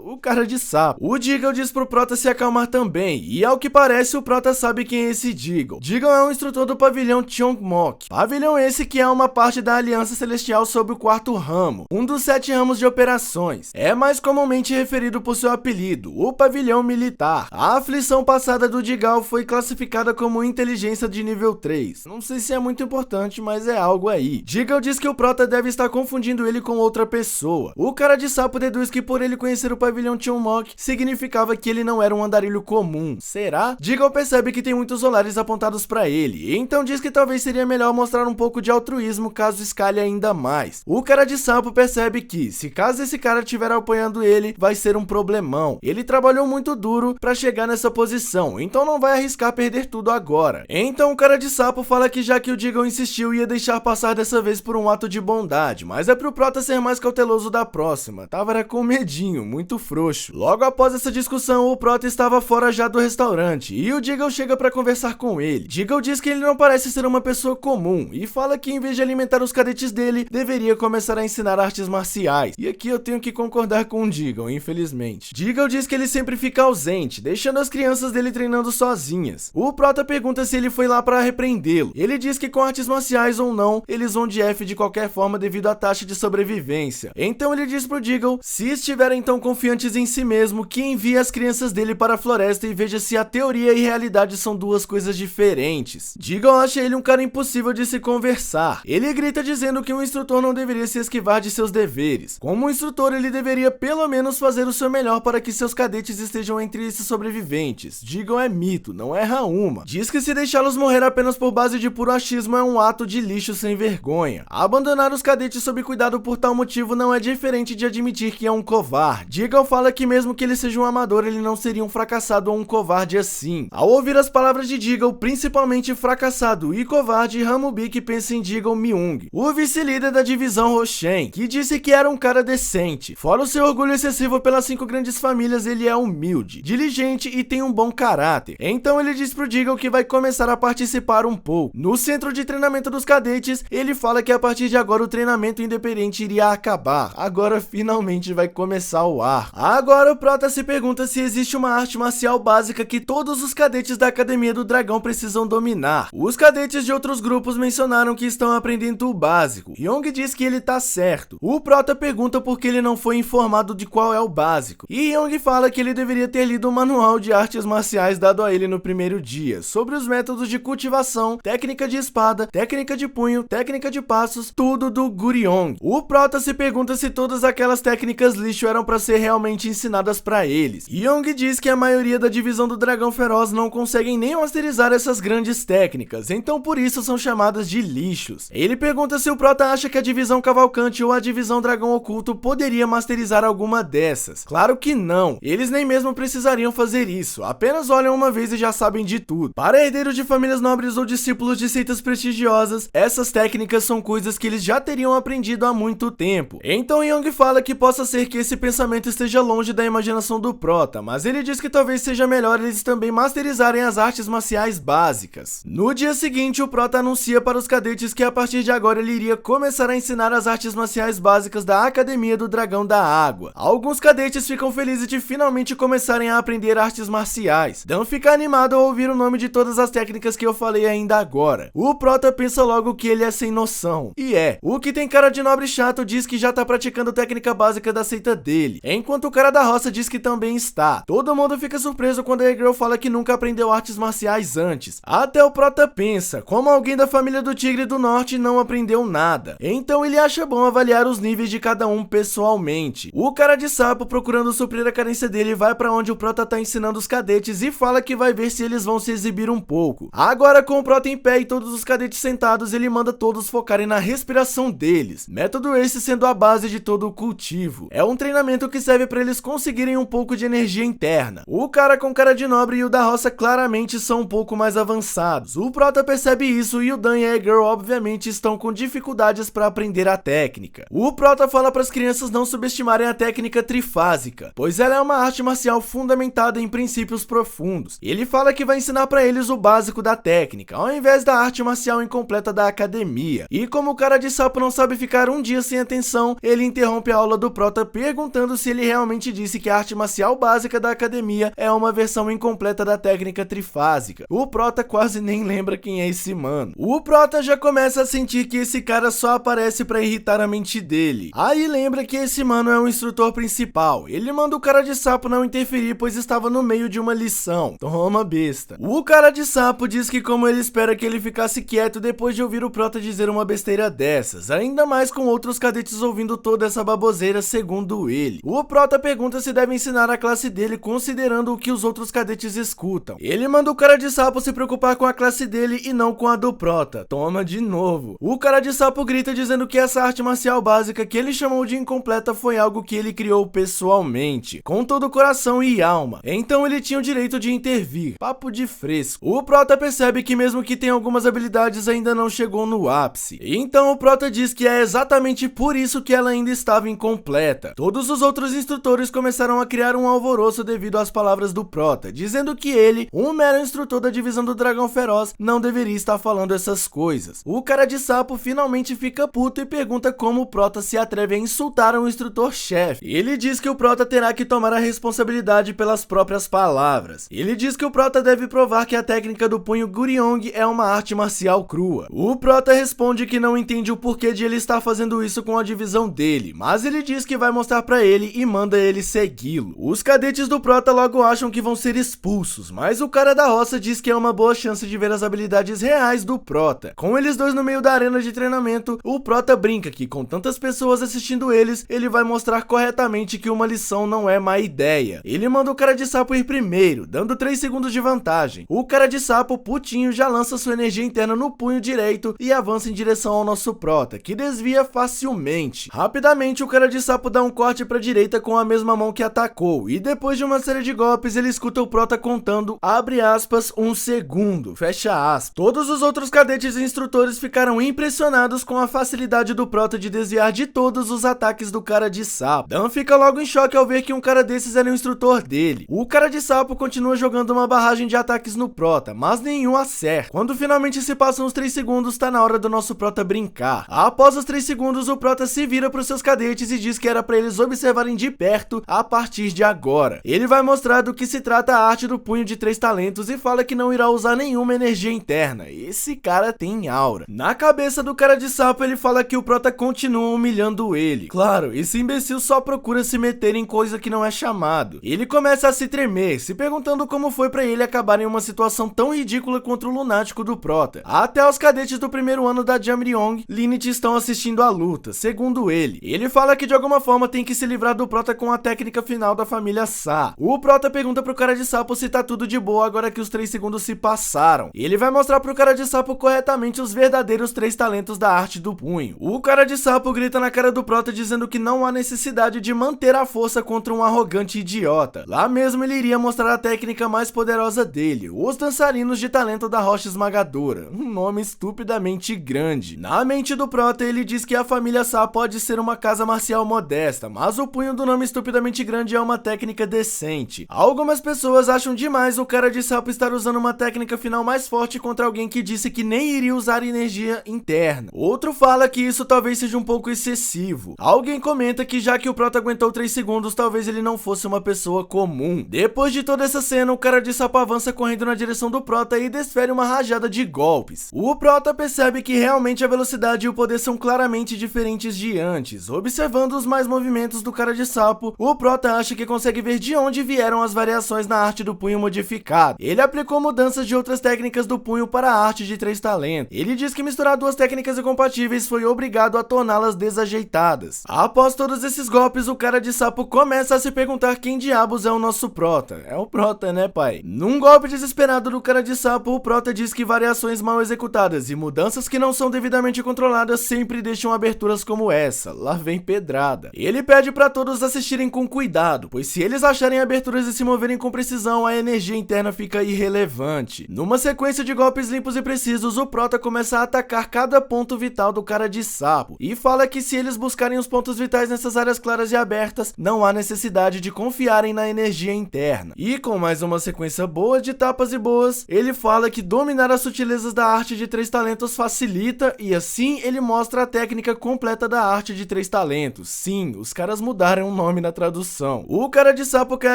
o cara de sapo. O Deagle diz pro prota se acalmar também, e ao que parece o prota sabe quem é esse Deagle. Deagle é um instrutor do pavilhão Chongmok. Pavilhão esse que é uma parte da Aliança Celestial sob o quarto ramo, um dos 7 ramos de operações. É mais comumente referido por seu apelido, o pavilhão militar. A aflição passada do Deagle foi classificada como inteligência de nível 3. Não sei se é muito importante, mas é algo aí. Deagle diz que o prota deve estar confundindo ele com outra pessoa. O cara de sapo deduz que por ele conhecer o pavilhão Chongmok, significava que ele não era um andarilho comum. Será? Deagle percebe que tem muitos olares apontados pra ele, então diz que talvez seria melhor mostrar um pouco de altruísmo caso escalhe ainda mais. O cara de sapo percebe que, se caso esse cara estiver apoiando ele, vai ser um problemão. Ele trabalhou muito duro pra chegar nessa posição, então não vai arriscar perder tudo agora. Então o cara de sapo fala que já que o Deagle insistiu, ia deixar passar dessa vez por um ato de bondade, mas é pro prota ser mais cauteloso da próxima. Tava com medinho, muito frouxo. Logo após essa discussão, o prota estava fora já do restaurante, e o Deagle chega pra conversar com ele. Deagle diz que ele não parece ser uma pessoa comum, e fala que em vez de alimentar os cadetes dele, deveria começar a ensinar artes marciais. E aqui eu tenho que concordar com o Deagle, infelizmente. Deagle diz que ele sempre fica ausente, deixando as crianças dele treinando sozinhas. O prota pergunta se ele foi lá pra repreendê-lo. Ele diz que com artes marciais ou não, eles vão de F de qualquer forma devido à taxa de sobrevivência. Então ele diz pro Deagle, se estiverem tão confiantes em si mesmo, que envie as crianças dele para a floresta e veja se a teoria e realidade são duas coisas diferentes. Deagle acha ele um cara impossível de se conversar. Ele grita dizendo que um instrutor não deveria se esquivar de seus deveres. Como um instrutor, ele deveria pelo menos fazer o seu melhor para que seus cadetes estejam entre esses sobreviventes. Deagle é mito, não erra uma. Diz que se deixá-los morrer apenas por base de puro achismo é um ato de lixo sem vergonha. Abandonar os cadetes sob cuidado por tal motivo não é diferente de admitir que é um covarde. Deagle fala que mesmo que ele seja um amador, ele não seria um fracassado ou um covarde assim. Ao ouvir as palavras de Deagle, principalmente fracassado e covarde, Ramubik pensa em Deagle Myung, o vice-líder da divisão Roshen, que disse que era um cara decente. Fora o seu orgulho excessivo pelas 5 grandes famílias, ele é humilde, diligente e tem um bom caráter. Então ele diz pro Deagle que vai começar a participar um pouco. No centro de treinamento dos cadetes, ele fala que a partir de agora o treinamento independente iria acabar. Agora finalmente vai começar o ar. Agora o prota se pergunta se existe uma arte marcial básica que todos os cadetes da Academia do Dragão precisam dominar. Os cadetes de outros grupos mencionaram que estão aprendendo o básico. Young diz que ele tá certo. O prota pergunta por que ele não foi informado de qual é o básico. E Young fala que ele deveria ter lido o manual de artes marciais dado a ele no primeiro dia, sobre os métodos de cultivação, técnica de espada, técnica de punho, técnica de passos, tudo do Guryong. O prota se pergunta se todas aquelas técnicas lixo eram para ser realmente ensinadas para eles. Young diz que a maioria da divisão do Dragão Feroz não conseguem nem masterizar essas grandes técnicas, então por isso são chamadas de lixos. Ele pergunta se o prota acha que a divisão Cavalcante ou a divisão Dragão Oculto poderia masterizar alguma dessas. Claro que não, eles nem mesmo precisariam fazer isso, apenas olham uma vez e já sabem de tudo. Para herdeiros de famílias nobres ou discípulos de seitas prestigiosas, essas técnicas são coisas que eles já teriam aprendido há muito tempo. Então Young fala que possa ser que esse pensamento esteja longe da imaginação do prota, mas ele diz que talvez seja melhor eles também masterizarem as artes marciais básicas. No dia seguinte, o prota anuncia para os cadetes que a partir de agora ele iria começar a ensinar as artes marciais básicas da Academia do Dragão da Água. boa. Alguns cadetes ficam felizes de finalmente começarem a aprender artes marciais. Dan fica animado ao ouvir o nome de todas as técnicas que eu falei ainda agora. O prota pensa logo que ele é sem noção. E o que tem cara de nobre chato diz que já tá praticando técnica básica da seita dele, enquanto o cara da roça diz que também está. Todo mundo fica surpreso quando a E-Girl fala que nunca aprendeu artes marciais antes. Até o prota pensa, como alguém da família do Tigre do Norte não aprendeu nada. Então ele acha bom avaliar os níveis de cada um pessoalmente. O cara de sapo, procurando suprir a carência dele, vai pra onde o prota tá ensinando os cadetes e fala que vai ver se eles vão se exibir um pouco. Agora, com o prota em pé e todos os cadetes sentados, ele manda todos focarem na respiração deles, método esse sendo a base de todo o cultivo. É um treinamento que serve para eles conseguirem um pouco de energia interna. O cara com cara de nobre e o da roça claramente são um pouco mais avançados. O prota percebe isso e o Dan e a E-Girl obviamente estão com dificuldades para aprender a técnica. O prota fala para as crianças não subestimarem a técnica trifásica, pois ela é uma arte marcial fundamentada em princípios profundos. Ele fala que vai ensinar para eles o básico da técnica, ao invés da arte marcial incompleta da academia. E como o cara de sapo não sabe ficar um dia sem atenção, ele interrompe a aula do prota perguntando se ele realmente disse que a arte marcial básica da academia é uma versão incompleta da técnica trifásica. O prota quase nem lembra quem é esse mano. O prota já começa a sentir que esse cara só aparece pra irritar a mente dele. Aí lembra que esse mano é o instrutor principal. Ele manda o cara de sapo não interferir, pois estava no meio de uma lição. Toma besta. O cara de sapo diz que como ele espera que ele ficasse quieto depois de ouvir o prota dizer uma besteira dessas, ainda mais com outros cadetes ouvindo toda essa baboseira, segundo ele. O prota pergunta se deve ensinar a classe dele considerando o que os outros cadetes escutam. Ele manda o cara de sapo se preocupar com a classe dele e não com a do prota. Toma de novo. O cara de sapo grita dizendo que essa arte marcial básica que ele chamou de incompleta foi algo que ele criou pessoalmente, com todo o coração e alma. Então ele tinha o direito de intervir. Papo de fresco. O prota percebe que mesmo que tenha algumas habilidades ainda não chegou no ápice. Então o prota diz que é exatamente por isso que ela ainda estava incompleta. Todos os outros instrutores começaram a criar um alvoroço devido às palavras do prota, dizendo que ele, um mero instrutor da divisão do Dragão Feroz, não deveria estar falando essas coisas. O cara de sapo finalmente fica puto e pergunta como o prota se atreve a insultar um instrutor-chefe. Ele diz que o prota terá que tomar a responsabilidade pelas próprias palavras. Ele diz que o prota deve provar que a técnica do punho Guryong é uma arte marcial crua. O prota responde que não entende o porquê de ele estar fazendo isso com a divisão dele, mas ele diz que vai mostrar pra ele e manda ele segui-lo. Os cadetes do prota logo acham que vão ser expulsos, mas o cara da roça diz que é uma boa chance de ver as habilidades reais do prota. Com eles dois no meio da arena de treinamento, o prota brinca que com tantas pessoas assistindo eles, ele vai mostrar corretamente que uma lição não é má ideia. Ele manda o cara de sapo ir primeiro, dando 3 segundos de vantagem. O cara de sapo, putinho, já lança sua energia interna no punho direito e avança em direção ao nosso prota, que desvia facilmente. Rapidamente, o cara de sapo dá um corte pra direita com a mesma mão que atacou, e depois de uma série de golpes, ele escuta o prota contando, abre aspas, 1 segundo, fecha aspas. Todos os outros cadetes e instrutores ficaram impressionados com a facilidade do prota de desviar de todos os ataques do cara de sapo. Dan fica logo em choque ao ver que um cara desses era o instrutor dele. O cara de sapo continua jogando uma barragem de ataques no prota, mas nenhum acerta. Quando finalmente se passam os 3 segundos, tá na hora do nosso prota brincar. Após os 3 segundos, o prota se vira para os seus cadetes e diz que era para eles observarem de perto a partir de agora. Ele vai mostrar do que se trata a arte do punho de 3 talentos e fala que não irá usar nenhuma energia interna. Esse cara tem aura. Na cabeça do cara de sapo, ele fala que o prota continua humilhando ele. Claro, esse imbecil só procura se meter em coisa que não é chamado. Ele começa a se tremer, se perguntando como foi para ele acabar em uma situação tão ridícula contra o lunático do prota. Até os cadetes do primeiro ano da Jamryong Lineage estão assistindo a luta, segundo ele. Ele fala que de alguma forma tem que se livrar do prota com a técnica final da família Sa. O prota pergunta pro cara de sapo se tá tudo de boa agora que os 3 segundos se passaram. Ele vai mostrar pro cara de sapo corretamente os verdadeiros 3 talentos da arte do punho. O cara de sapo grita na cara do prota dizendo que não há necessidade de manter a força contra um arrogante idiota. Lá mesmo ele iria mostrar a técnica mais poderosa dele, os dançarinos de talento da rocha esmagadora, um nome estupidamente grande. Na mente do prota, ele diz que a família Sa pode ser uma casa marcial modesta, mas o punho do nome estupidamente grande é uma técnica decente. Algumas pessoas acham demais o cara de sapo estar usando uma técnica final mais forte contra alguém que disse que nem iria usar energia interna. Outro fala que isso talvez seja um pouco excessivo. Alguém comenta que já que o Prota aguentou 3 segundos, talvez ele não fosse uma pessoa comum. Depois de toda essa cena, o cara de sapo avança correndo na direção do Prota e desfere uma rajada de golpes. O Prota percebe que realmente a velocidade e o poder são claramente diferentes de antes. Observando os mais movimentos do cara de sapo, o Prota acha que consegue ver de onde vieram as variações na arte do punho modificado. Ele aplicou mudanças de outras técnicas do punho para a arte de 3 talentos. Ele diz que misturar duas técnicas incompatíveis foi obrigado a torná-las desajeitadas. Após todos esses golpes, o cara de sapo começa a se perguntar quem diabos é o nosso Prota. É o Prota, né, pai? Num golpe desesperado do cara de sapo, o Prota diz que variações mal executadas e mudanças que não são devidamente controladas sempre deixam aberturas como essa. Lá vem pedrada. Ele pede para todos assistirem com cuidado, pois se eles acharem aberturas e se moverem com precisão, a energia interna fica irrelevante. Numa sequência de golpes limpos e precisos, o Prota começa a atacar cada ponto vital do cara de sapo e fala que se eles buscarem os pontos vitais nessas áreas claras e abertas, não há necessidade de confiarem na energia interna. E com mais uma sequência boa de tapas e boas, ele fala que dominar as sutilezas da arte de 3 talentos facilita e assim ele mostra a técnica completa da arte de 3 talentos. Sim, os caras mudaram o nome na tradução. O cara de sapo cai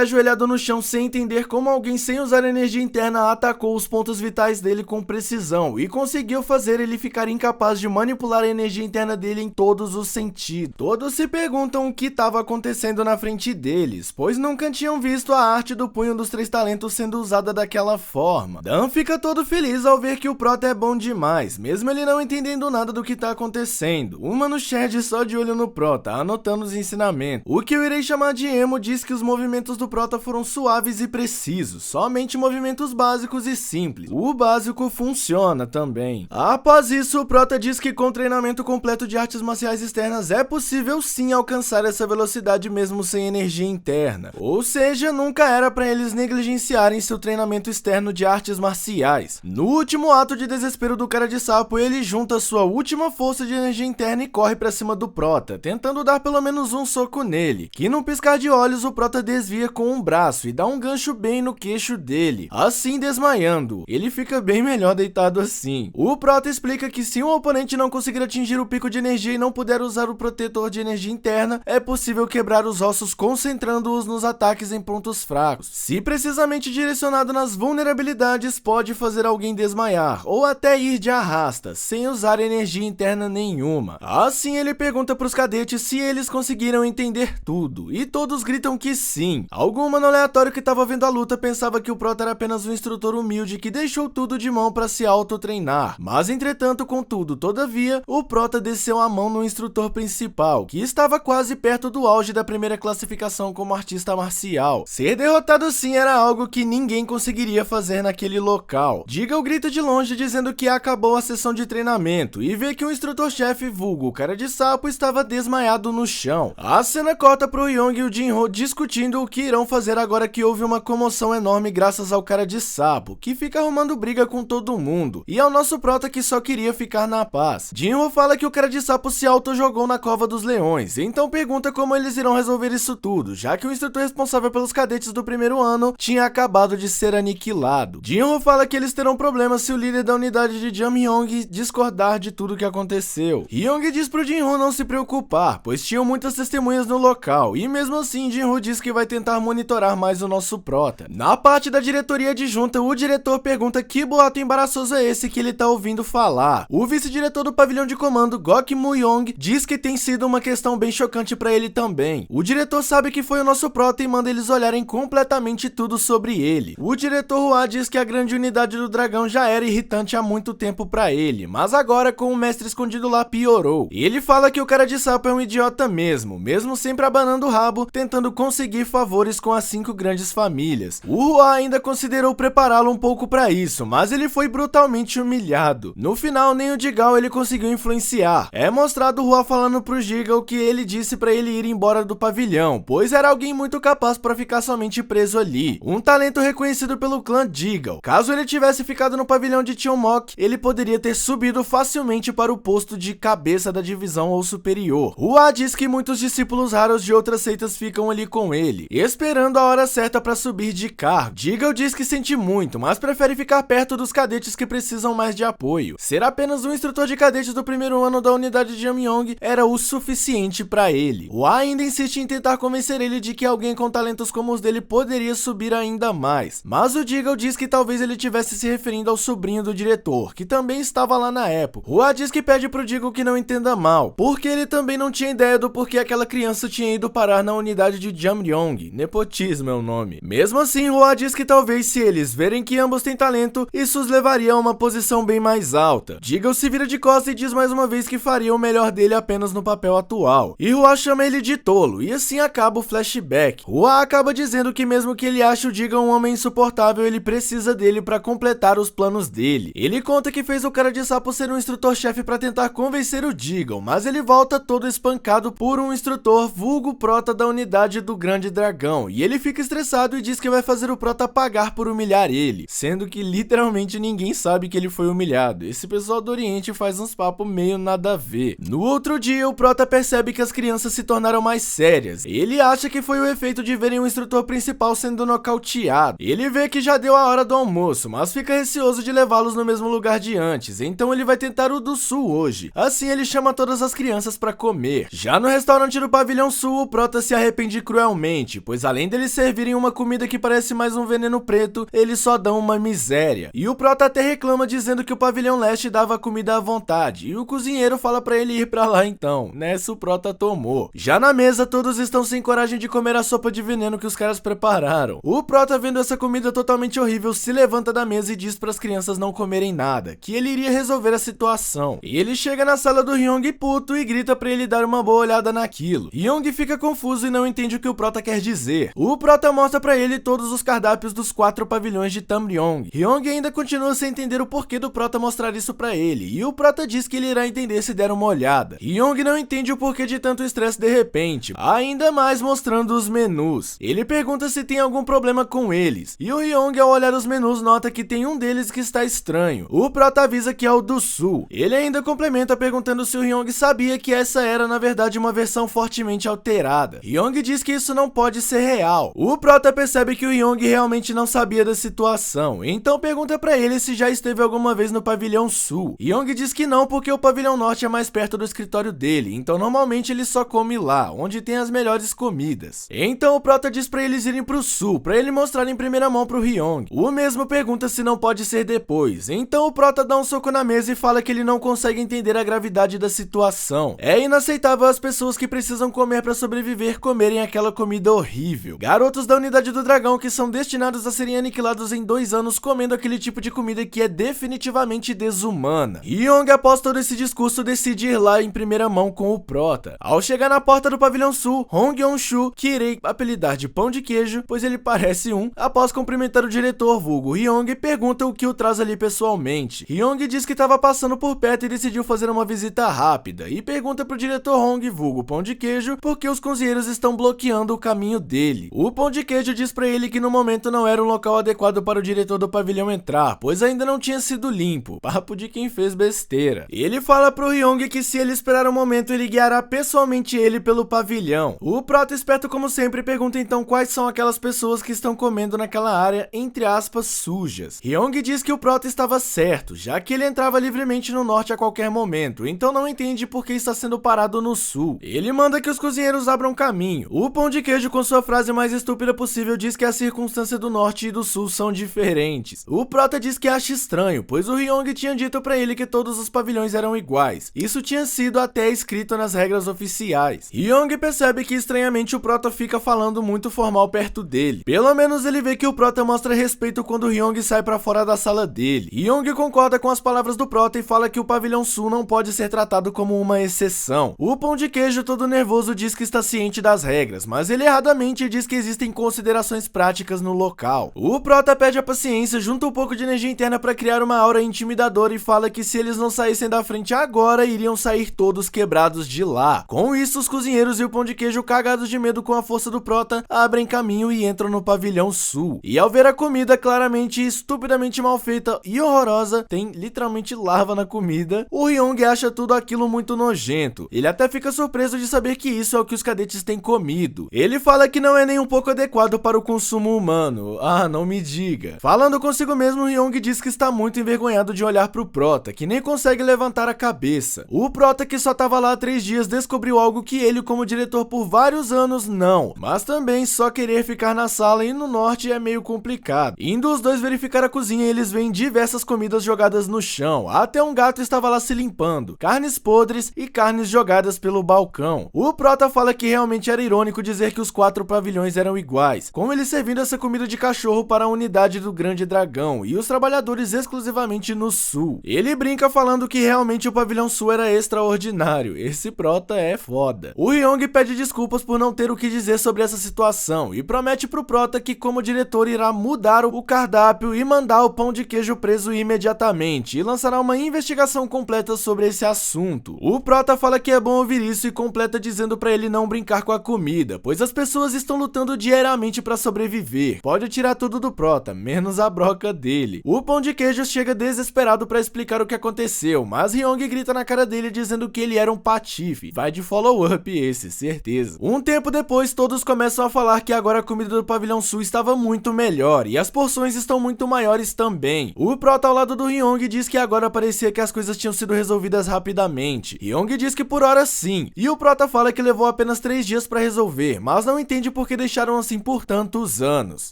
ajoelhado no chão sem entender como alguém sem usar energia interna atacou os pontos vitais dele com precisão e conseguiu fazer ele ficar incapaz de manipular a energia interna dele em todos os sentidos. Todos se perguntam o que estava acontecendo na frente deles, pois nunca tinham visto a arte do punho dos 3 talentos sendo usada daquela forma. Dan fica todo feliz ao ver que o Prota é bom demais, mesmo ele não entendendo nada do que tá acontecendo. Uma no chat só de olho no Prota, anotando os ensinamentos. O que eu irei chamar de Emo diz que os movimentos do Prota foram suaves e precisos, somente movimentos básicos e simples. O básico funciona também. Após isso, o Prota diz que com treinamento completo de artes marciais externas é possível sim alcançar essa velocidade mesmo sem energia interna. Ou seja, nunca era para eles negligenciarem seu treinamento externo de artes marciais. No último ato de desespero do cara de sapo, ele junta sua última força de energia interna e corre pra cima do Prota, tentando dar pelo menos um soco nele, que num piscar de olhos o Prota desvia com um braço e dá um gancho bem no queixo dele, assim desmaiando. Ele fica bem melhor deitado assim. O Prota explica que se um oponente não conseguir atingir o pico de energia e não puder usar o protetor de energia interna, é possível quebrar os ossos concentrando-os nos ataques em pontos fracos. Se precisamente direcionado nas vulnerabilidades, pode fazer alguém desmaiar, ou até ir de arrasta, sem usar energia interna nenhuma. Assim ele pergunta pros cadetes se eles conseguiram entender tudo, e todos gritam que sim. Algum mano aleatório que tava vendo a luta pensava que o Prota era apenas um instrutor humilde que deixou tudo de mão pra se auto-treinar, mas entretanto, contudo, todavia, o Prota desceu a mão no instrutor principal, que estava quase perto do auge da primeira classificação como artista marcial. Ser derrotado assim era algo que ninguém conseguiria fazer naquele local. Diga o grito de longe dizendo que acabou a sessão de treinamento e vê que o instrutor-chefe vulgo, o cara de sapo, estava desmaiado no chão. A cena corta pro Yong e o Jinho discutindo o que irão fazer agora que houve uma comoção enorme graças ao cara de sapo, que fica arrumando briga com todo mundo, e ao nosso Prota que só queria ficar na paz. Jinho fala que o cara de sapo se auto-jogou na cova dos leões, então pergunta como eles irão resolver isso tudo, já que o instrutor responsável pelos cadetes do primeiro ano tinha acabado de ser aniquilado. Jinho fala que eles terão problemas se o líder da unidade de Jamyong discordar de tudo que aconteceu. Hyung diz pro Jinho não se preocupar, pois tinham muitas testemunhas no local, e mesmo assim Jinho diz que vai tentar monitorar mais o nosso Prota. Na parte da diretoria adjunta, o diretor pergunta que boato embaraçoso é esse que ele tá ouvindo falar. O vice-diretor do pavilhão de comando, Gok Mu-yong, diz que tem sido uma questão bem chocante pra ele também. O diretor sabe que foi o nosso Prota e manda eles olharem completamente tudo sobre ele. O diretor Hua diz que a grande unidade do dragão já era irritante há muito tempo pra ele, mas agora com o mestre escondido lá piorou. Ele fala que o cara de sapo é um idiota mesmo sempre abanando o rabo, tentando conseguir favores com as 5 grandes famílias. O Hua ainda considerou prepará-lo um pouco pra isso, mas ele foi brutalmente humilhado. No final, nem o Jigal ele conseguiu influenciar. É mostrado o Hua falando pro Jigal que ele disse pra ele ir embora do pavilhão, pois era alguém muito capaz pra ficar somente preso ali. Um talento reconhecido pelo clã Jigal. Caso ele tivesse ficado no pavilhão de Cheonmok, ele poderia ter subido facilmente para o posto de cabeça da divisão ou superior. Hua diz que muitos discípulos raros de outras seitas ficam ali com ele, esperando a hora certa para subir de cargo. Jigal diz que sente muito, mas prefere ficar perto dos cadetes que precisam mais de apoio. Ser apenas um instrutor de cadetes do primeiro ano da unidade de Jamyong era o suficiente para ele. Ryong. O A ainda insiste em tentar convencer ele de que alguém com talentos como os dele poderia subir ainda mais, mas o Deagle diz que talvez ele tivesse se referindo ao sobrinho do diretor, que também estava lá na época. O A diz que pede pro Deagle que não entenda mal, porque ele também não tinha ideia do porquê aquela criança tinha ido parar na unidade de Jamryong. Nepotismo é o nome. Mesmo assim, o A diz que talvez se eles verem que ambos têm talento, isso os levaria a uma posição bem mais alta. Deagle se vira de costas e diz mais uma vez que faria o melhor dele apenas no papel atual. E Hua chama ele de tolo, e assim acaba o flashback. Hua acaba dizendo que mesmo que ele ache o Deagle um homem insuportável, ele precisa dele para completar os planos dele. Ele conta que fez o cara de sapo ser um instrutor-chefe para tentar convencer o Deagle, mas ele volta todo espancado por um instrutor vulgo prota da unidade do Grande Dragão, e ele fica estressado e diz que vai fazer o prota pagar por humilhar ele, sendo que literalmente ninguém sabe que ele foi humilhado. Esse pessoal do Oriente faz uns papos meio nada a ver. No outro dia, o prota percebe que as crianças se tornaram mais sérias. Ele acha que foi o efeito de verem o instrutor principal sendo nocauteado. Ele vê que já deu a hora do almoço, mas fica receoso de levá-los no mesmo lugar de antes, então ele vai tentar o do sul hoje. Assim ele chama todas as crianças para comer. Já no restaurante do pavilhão sul, o prota se arrepende cruelmente, pois além deles servirem uma comida que parece mais um veneno preto, eles só dão uma miséria. E o prota até reclama dizendo que o pavilhão leste dava comida à vontade, e o cozinheiro fala para ele ir para lá então. Nessa o prota tomou. Já na mesa, todos estão sem coragem de comer a sopa de veneno que os caras prepararam. O prota, vendo essa comida totalmente horrível, se levanta da mesa e diz para as crianças não comerem nada, que ele iria resolver a situação. E ele chega na sala do Ryong puto e grita para ele dar uma boa olhada naquilo. Ryong fica confuso e não entende o que o prota quer dizer. O prota mostra para ele todos os cardápios dos 4 pavilhões de Tamryong. Ryong ainda continua sem entender o porquê do prota mostrar isso para ele, e o prota diz que ele irá entender se der uma olhada. Ryong não entende o porquê de tanto estresse de repente, ainda mais mostrando os menus. Ele pergunta se tem algum problema com eles, e o Ryong, ao olhar os menus, nota que tem um deles que está estranho. O prota avisa que é o do sul. Ele ainda complementa perguntando se o Ryong sabia que essa era na verdade uma versão fortemente alterada. Ryong diz que isso não pode ser real. O prota percebe que o Ryong realmente não sabia da situação, então pergunta pra ele se já esteve alguma vez no pavilhão sul. Ryong diz que não, porque o pavilhão norte é mais perto do escritório dele, então normalmente ele só come lá, onde tem as melhores comidas. Então o prota diz pra eles irem pro sul, pra ele mostrar em primeira mão pro Ryong. O mesmo pergunta se não pode ser depois, então o prota dá um soco na mesa e fala que ele não consegue entender a gravidade da situação. É inaceitável as pessoas que precisam comer pra sobreviver comerem aquela comida horrível. Garotos da unidade do dragão que são destinados a serem aniquilados em 2 anos comendo aquele tipo de comida que é definitivamente desumana. Ryong, após todo esse discurso, decide ir lá em primeira mão com o prota. Ao chegar na porta do pavilhão sul, Hong Yeon-shu, que irei apelidar de pão de queijo, pois ele parece um, após cumprimentar o diretor vulgo Ryong, pergunta o que o traz ali pessoalmente. Ryong diz que estava passando por perto e decidiu fazer uma visita rápida, e pergunta pro diretor Hong vulgo pão de queijo porque os cozinheiros estão bloqueando o caminho dele. O pão de queijo diz pra ele que no momento não era um local adequado para o diretor do pavilhão entrar, pois ainda não tinha sido limpo. Papo de quem fez besteira. Ele fala pro Ryong que se ele esperar um momento, ele guiará pessoalmente ele pelo pavilhão. O prota, esperto como sempre, pergunta então quais são aquelas pessoas que estão comendo naquela área, entre aspas, sujas. Ryong diz que o prota estava certo, já que ele entrava livremente no norte a qualquer momento, então não entende por que está sendo parado no sul. Ele manda que os cozinheiros abram caminho. O pão de queijo, com sua frase mais estúpida possível, diz que a circunstância do norte e do sul são diferentes. O prota diz que acha estranho, pois o Ryong tinha dito pra ele que todos os pavilhões eram iguais. Isso tinha sido até escrito nas regras oficiais. Ryong percebe que estranhamente o prota fica falando muito formal perto dele. Pelo menos ele vê que o prota mostra respeito quando o Ryong sai pra fora da sala dele. Ryong concorda com as palavras do prota e fala que o pavilhão sul não pode ser tratado como uma exceção. O pão de queijo, todo nervoso, diz que está ciente das regras, mas ele erradamente diz que existem considerações práticas no local. O prota pede a paciência, junta um pouco de energia interna para criar uma aura intimidadora e fala que se eles não saíssem da frente agora, iriam sair todos quebrados de lá. Com isso, os cozinheiros e o pão de queijo, cagados de medo com a força do prota, abrem caminho e entram no pavilhão sul. E ao ver a comida claramente estupidamente mal feita e horrorosa, tem literalmente lava na comida, o Ryong acha tudo aquilo muito nojento. Ele até fica surpreso de saber que isso é o que os cadetes têm comido. Ele fala que não é nem um pouco adequado para o consumo humano. Ah, não me diga. Falando consigo mesmo, Ryong diz que está muito envergonhado de olhar pro prota, que nem consegue levantar a cabeça. O prota, que só tava lá há 3 dias, descobriu algo que que ele como diretor por vários anos não, mas também só querer ficar na sala e no norte é meio complicado. Indo os dois verificar a cozinha, eles veem diversas comidas jogadas no chão, até um gato estava lá se limpando, carnes podres e carnes jogadas pelo balcão. O prota fala que realmente era irônico dizer que os 4 pavilhões eram iguais, com ele servindo essa comida de cachorro para a unidade do Grande Dragão e os trabalhadores exclusivamente no sul. Ele brinca falando que realmente o pavilhão sul era extraordinário, esse prota é foda. O Ryong pede desculpas por não ter o que dizer sobre essa situação e promete pro prota que como diretor irá mudar o cardápio e mandar o pão de queijo preso imediatamente e lançará uma investigação completa sobre esse assunto. O prota fala que é bom ouvir isso e completa dizendo pra ele não brincar com a comida, pois as pessoas estão lutando diariamente pra sobreviver. Pode tirar tudo do prota, menos a broca dele. O pão de queijo chega desesperado pra explicar o que aconteceu, mas Ryong grita na cara dele dizendo que ele era um patife. Vai de follow-up esse, certeza. Um tempo depois, todos começam a falar que agora a comida do pavilhão sul estava muito melhor e as porções estão muito maiores também. O prota ao lado do Ryong diz que agora parecia que as coisas tinham sido resolvidas rapidamente. Ryong diz que por hora sim, e o prota fala que levou apenas 3 dias pra resolver, mas não entende por que deixaram assim por tantos anos.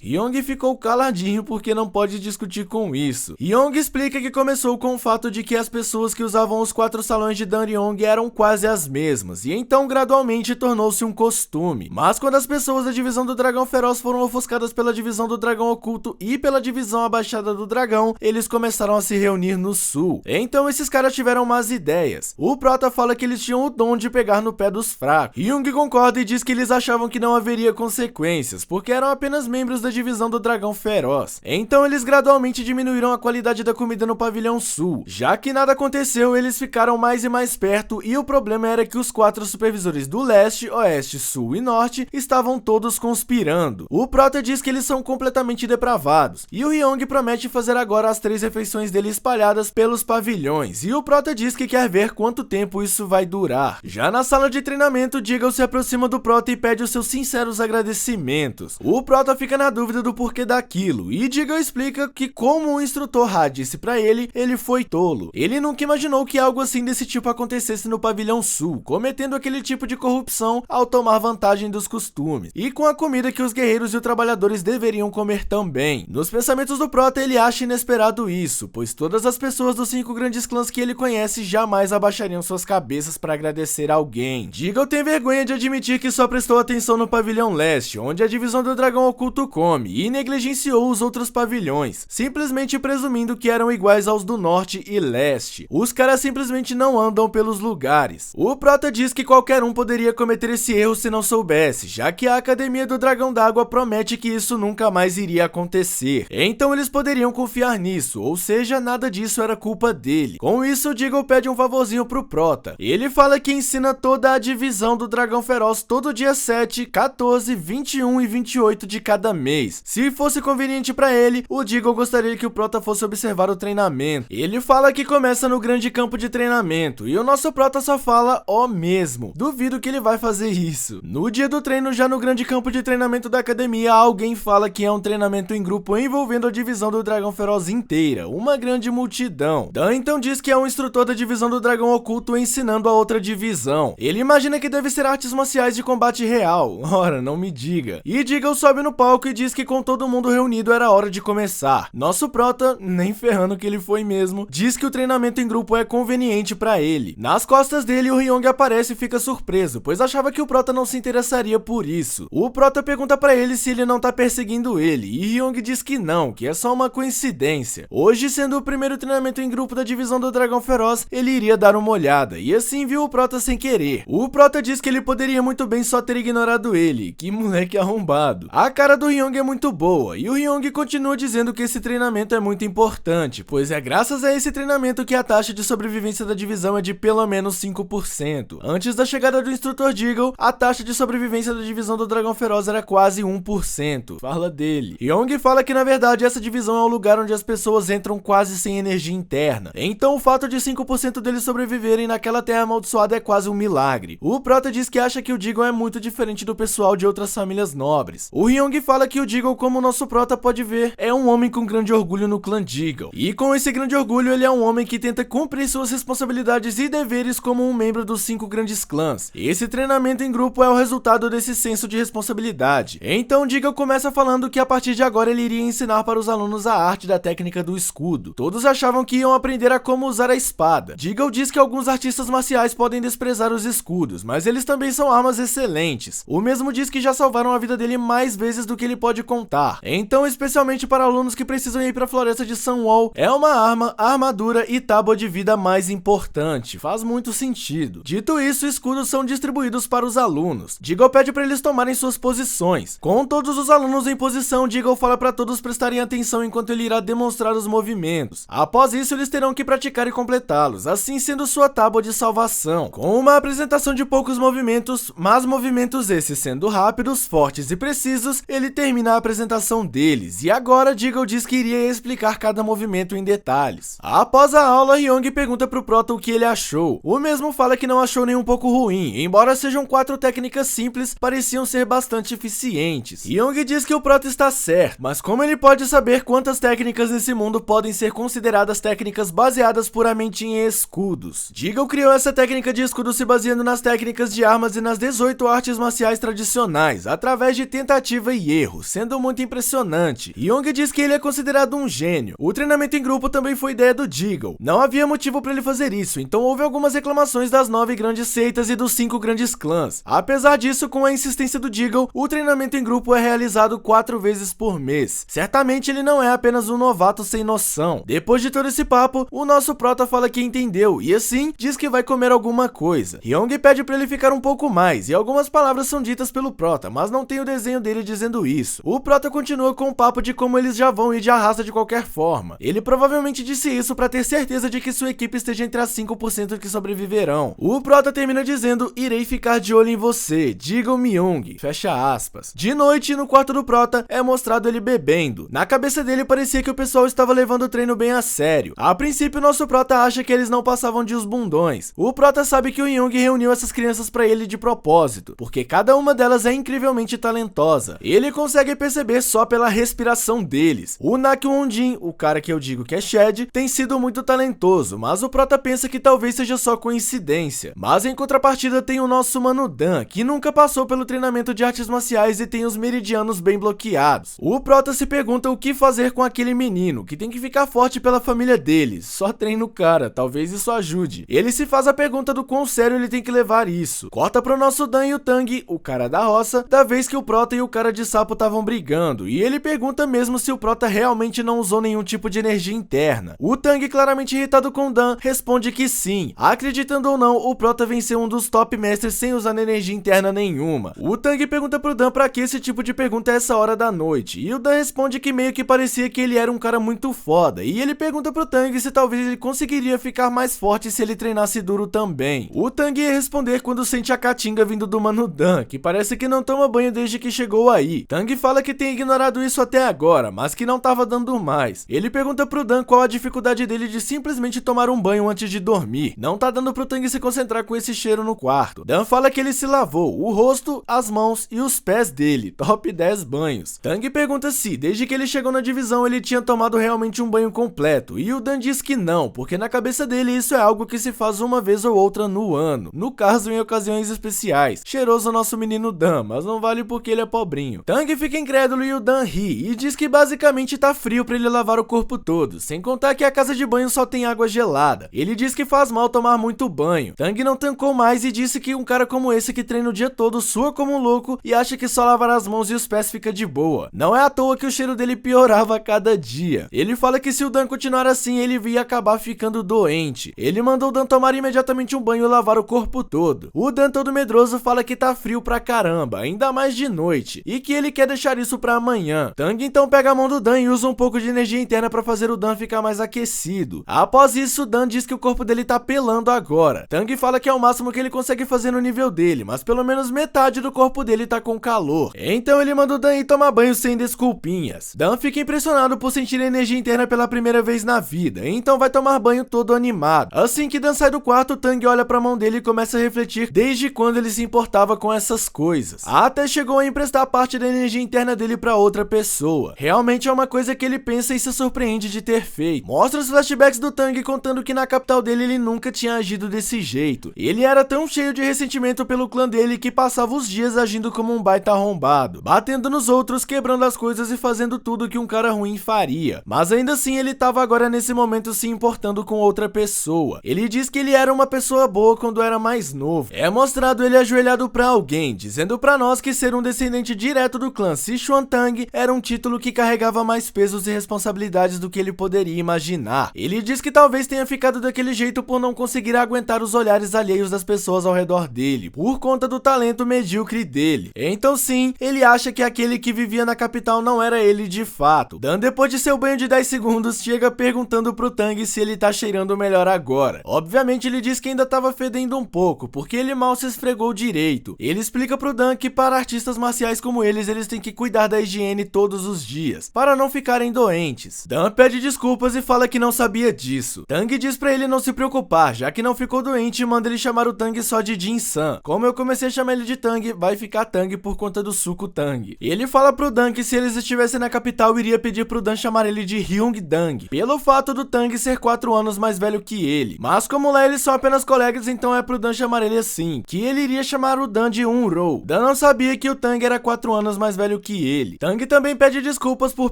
Ryong ficou caladinho porque não pode discutir com isso. Ryong explica que começou com o fato de que as pessoas que usavam os 4 salões de Danryong eram quase as mesmas, e então gradualmente tornou-se um costume. Mas quando as pessoas da divisão do Dragão Feroz foram ofuscadas pela divisão do Dragão Oculto e pela divisão abaixada do Dragão, eles começaram a se reunir no sul. Então esses caras tiveram más ideias. O prota fala que eles tinham o dom de pegar no pé dos fracos. Ryong concorda e diz que eles achavam que não haveria consequências, porque eram apenas membros da divisão do Dragão Feroz. Então eles gradualmente diminuíram a qualidade da comida no pavilhão sul. Já que nada aconteceu, eles ficaram mais e mais perto e o problema era que os 4 supervisores do leste, oeste, sul e norte estavam todos conspirando. O prota diz que eles são completamente depravados e o Ryong promete fazer agora as 3 refeições dele espalhadas pelos pavilhões e o prota diz que quer ver quanto tempo isso vai durar. Já na sala de treinamento, Deagle se aproxima do prota e pede os seus sinceros agradecimentos. O prota fica na dúvida do porquê daquilo e Deagle explica que como o instrutor Ha disse pra ele, ele foi tolo. Ele nunca imaginou que algo assim desse tipo acontecesse no pavilhão sul, cometendo aquele tipo de corrupção ao tomar vantagem dos costumes e com a comida que os guerreiros e os trabalhadores deveriam comer também. Nos pensamentos do prota, ele acha inesperado isso, pois todas as pessoas dos 5 grandes clãs que ele conhece jamais abaixariam suas cabeças para agradecer alguém. Deagle tem vergonha de admitir que só prestou atenção no pavilhão leste, onde a divisão do Dragão Oculto come, e negligenciou os outros pavilhões, simplesmente presumindo que eram iguais aos do norte e leste. Os caras simplesmente não andam pelos lugares. O prota diz que qualquer um poderia cometer esse erro se não soubesse, já que a Academia do Dragão d'Água promete que isso nunca mais iria acontecer. Então eles poderiam confiar nisso, ou seja, nada disso era culpa dele. Com isso, Deagle pede um favorzinho pro prota. Ele fala que ensina toda a divisão do Dragão Feroz todo dia 7, 14, 21 e 28 de cada mês. Se fosse conveniente pra ele, o Deagle gostaria que o prota fosse observar o treinamento. Ele fala que começa no grande campo de treinamento, e o nosso prota só fala ó mesmo. Duvido que ele vai fazer isso. No dia do treino, já no grande campo de treinamento da academia, alguém fala que é um treinamento em grupo envolvendo a divisão do Dragão Feroz inteira, uma grande multidão. Dan então diz que é um instrutor da divisão do Dragão Oculto ensinando a outra divisão. Ele imagina que deve ser artes marciais de combate real. Ora, não me diga. E Deagle sobe no palco e diz que com todo mundo reunido era hora de começar. Nosso prota, nem ferrando que ele foi mesmo, diz que o treinamento em grupo é conveniente pra ele. Nas costas dele, o Ryong aparece e fica surpreso, pois achava que o prota não se interessaria por isso. O prota pergunta pra ele se ele não tá perseguindo ele, e Ryong diz que não, que é só uma coincidência. Hoje, sendo o primeiro treinamento em grupo da divisão do Dragão Feroz, ele iria dar uma olhada, e assim viu o prota sem querer. O prota diz que ele poderia muito bem só ter ignorado ele, que moleque arrombado. A cara do Ryong é muito boa, e o Ryong continua dizendo que esse treinamento é muito importante, pois é graças a esse treinamento que a taxa de sobrevivência da divisão é de pelo menos 5%. Antes da chegada do instrutor Deagle, a taxa de sobrevivência da divisão do Dragão Feroz era quase 1%. Fala dele. Ryong fala que na verdade essa divisão é o lugar onde as pessoas entram quase sem energia interna. Então o fato de 5% deles sobreviverem naquela terra amaldiçoada é quase um milagre. O prota diz que acha que o Deagle é muito diferente do pessoal de outras famílias nobres. O Ryong fala que o Deagle, como o nosso prota pode ver, é um homem com grande orgulho no clã Deagle. E com esse grande orgulho, ele é um homem que tenta cumprir suas responsabilidades e deveres como um membro dos 5 grandes clãs. clãs. Esse treinamento em grupo é o resultado desse senso de responsabilidade. Então Deagle começa falando que a partir de agora ele iria ensinar para os alunos a arte da técnica do escudo. Todos achavam que iam aprender a como usar a espada. Deagle diz que alguns artistas marciais podem desprezar os escudos, mas eles também são armas excelentes. O mesmo diz que já salvaram a vida dele mais vezes do que ele pode contar. Então, especialmente para alunos que precisam ir para a floresta de Sunwall, é uma arma, armadura e tábua de vida mais importante. Faz muito sentido. Dito isso, escudos são distribuídos para os alunos. Deagle pede para eles tomarem suas posições. Com todos os alunos em posição, Deagle fala para todos prestarem atenção enquanto ele irá demonstrar os movimentos. Após isso, eles terão que praticar e completá-los, assim sendo sua tábua de salvação. Com uma apresentação de poucos movimentos, mas movimentos esses sendo rápidos, fortes e precisos, ele termina a apresentação deles. E agora, Deagle diz que iria explicar cada movimento em detalhes. Após a aula, Young pergunta pro Prota o que ele achou. O mesmo fala que não achou nem um pouco ruim, embora sejam 4 técnicas simples, pareciam ser bastante eficientes. Young diz que o Prota está certo, mas como ele pode saber quantas técnicas nesse mundo podem ser consideradas técnicas baseadas puramente em escudos? Deagle criou essa técnica de escudo se baseando nas técnicas de armas e nas 18 artes marciais tradicionais, através de tentativa e erro, sendo muito impressionante. Young diz que ele é considerado um gênio. O treinamento em grupo também foi ideia do Deagle. Não havia motivo para ele fazer isso, então houve algumas reclamações das 9 grandes seitas e dos 5 grandes clãs. Apesar disso, com a insistência do Deagle, o treinamento em grupo é realizado 4 vezes por mês. Certamente ele não é apenas um novato sem noção. Depois de todo esse papo, o nosso Prota fala que entendeu e assim diz que vai comer alguma coisa. Young pede para ele ficar um pouco mais e algumas palavras são ditas pelo Prota, mas não tem o desenho dele dizendo isso. O Prota continua com o papo de como eles já vão ir de arrasta de qualquer forma. Ele provavelmente disse isso para ter certeza de que sua equipe esteja entre as 5% que sobreviverão. O Prota termina dizendo: irei ficar de olho em você, Deagle Myung, fecha aspas. De noite, no quarto do Prota, é mostrado ele bebendo. Na cabeça dele parecia que o pessoal estava levando o treino bem a sério. A princípio, nosso Prota acha que eles não passavam de os bundões. O Prota sabe que o Young reuniu essas crianças para ele de propósito, porque cada uma delas é incrivelmente talentosa. Ele consegue perceber só pela respiração deles. O Nakwon-jin, o cara que eu digo que é Shed, tem sido muito talentoso, mas o Prota pensa que talvez seja só coincidência. Mas em contrapartida tem o nosso Mano Dan, que nunca passou pelo treinamento de artes marciais e tem os meridianos bem bloqueados. O Prota se pergunta o que fazer com aquele menino, que tem que ficar forte pela família deles. Só treina o cara, talvez isso ajude. Ele se faz a pergunta do quão sério ele tem que levar isso. Corta pro nosso Dan e o Tang, o cara da roça, da vez que o Prota e o cara de sapo estavam brigando, e ele pergunta mesmo se o Prota realmente não usou nenhum tipo de energia interna. O Tang, claramente irritado com o Dan, responde que sim. Acreditando ou não, o Prota venceu um dos top mestres sem usar energia interna nenhuma. O Tang pergunta pro Dan pra que esse tipo de pergunta a essa hora da noite, e o Dan responde que meio que parecia que ele era um cara muito foda, e ele pergunta pro Tang se talvez ele conseguiria ficar mais forte se ele treinasse duro também. O Tang ia responder quando sente a caatinga vindo do Mano Dan, que parece que não toma banho desde que chegou aí. Tang fala que tem ignorado isso até agora, mas que não tava dando mais. Ele pergunta pro Dan qual a dificuldade dele de simplesmente tomar um banho antes de dormir. Não tá dando pro Tang se concentrar com esse cheiro no quarto. Dan fala que ele se lavou o rosto, as mãos e os pés dele. Top 10 banhos. Tang pergunta se, desde que ele chegou na divisão, ele tinha tomado realmente um banho completo. E o Dan diz que não, porque na cabeça dele isso é algo que se faz uma vez ou outra no ano. No caso, em ocasiões especiais. Cheiroso nosso menino Dan, mas não vale porque ele é pobrinho. Tang fica incrédulo e o Dan ri e diz que basicamente tá frio pra ele lavar o corpo todo, sem contar que a casa de banho só tem água gelada. Ele diz que faz mal tomar muito banho. Tang não tancou mais e disse que um cara como esse que treina o dia todo sua como um louco e acha que só lavar as mãos e os pés fica de boa. Não é à toa que o cheiro dele piorava a cada dia. Ele fala que se o Dan continuar assim, ele ia acabar ficando doente. Ele mandou o Dan tomar imediatamente um banho e lavar o corpo todo. O Dan, todo medroso, fala que tá frio pra caramba, ainda mais de noite, e que ele quer deixar isso pra amanhã. Tang então pega a mão do Dan e usa um pouco de energia interna pra fazer o Dan ficar mais aquecido. Após isso, Dan diz que o corpo dele tá pelando agora. Tang fala que é o máximo que ele consegue fazer no nível dele, mas pelo menos metade do corpo dele tá com calor. Então ele manda o Dan ir tomar banho sem desculpinhas. Dan fica impressionado por sentir energia interna pela primeira vez na vida, então vai tomar banho todo animado. Assim que Dan sai do quarto, Tang olha pra mão dele e começa a refletir desde quando ele se importava com essas coisas. Até chegou a emprestar parte da energia interna dele pra outra pessoa. Realmente é uma coisa que ele pensa e se surpreende de ter feito. Mostra os flashbacks do Tang contando que na capital dele ele nunca tinha agido desse jeito. Ele era tão tão cheio de ressentimento pelo clã dele que passava os dias agindo como um baita arrombado, batendo nos outros, quebrando as coisas e fazendo tudo que um cara ruim faria. Mas ainda assim ele tava agora nesse momento se importando com outra pessoa. Ele diz que ele era uma pessoa boa quando era mais novo. É mostrado ele ajoelhado pra alguém, dizendo pra nós que ser um descendente direto do clã Sichuan-Tang era um título que carregava mais pesos e responsabilidades do que ele poderia imaginar. Ele diz que talvez tenha ficado daquele jeito por não conseguir aguentar os olhares alheios das pessoas ao redor dele, por conta do talento medíocre dele. Então sim, ele acha que aquele que vivia na capital não era ele de fato. Dan, depois de seu banho de 10 segundos, chega perguntando pro Tang se ele tá cheirando melhor agora. Obviamente ele diz que ainda tava fedendo um pouco, porque ele mal se esfregou direito. Ele explica pro Dan que para artistas marciais como eles têm que cuidar da higiene todos os dias, para não ficarem doentes. Dan pede desculpas e fala que não sabia disso. Tang diz pra ele não se preocupar, já que não ficou doente, e manda ele chamar o Tang só de Jin-san. Como eu comecei a chamar ele de Tang, vai ficar Tang por conta do suco Tang. E ele fala pro Dan que se eles estivessem na capital, iria pedir pro Dan chamar ele de Hyung-dang, pelo fato do Tang ser 4 anos mais velho que ele. Mas como lá eles são apenas colegas, então é pro Dan chamar ele assim, que ele iria chamar o Dan de Un-ro. Dan não sabia que o Tang era 4 anos mais velho que ele. Tang também pede desculpas por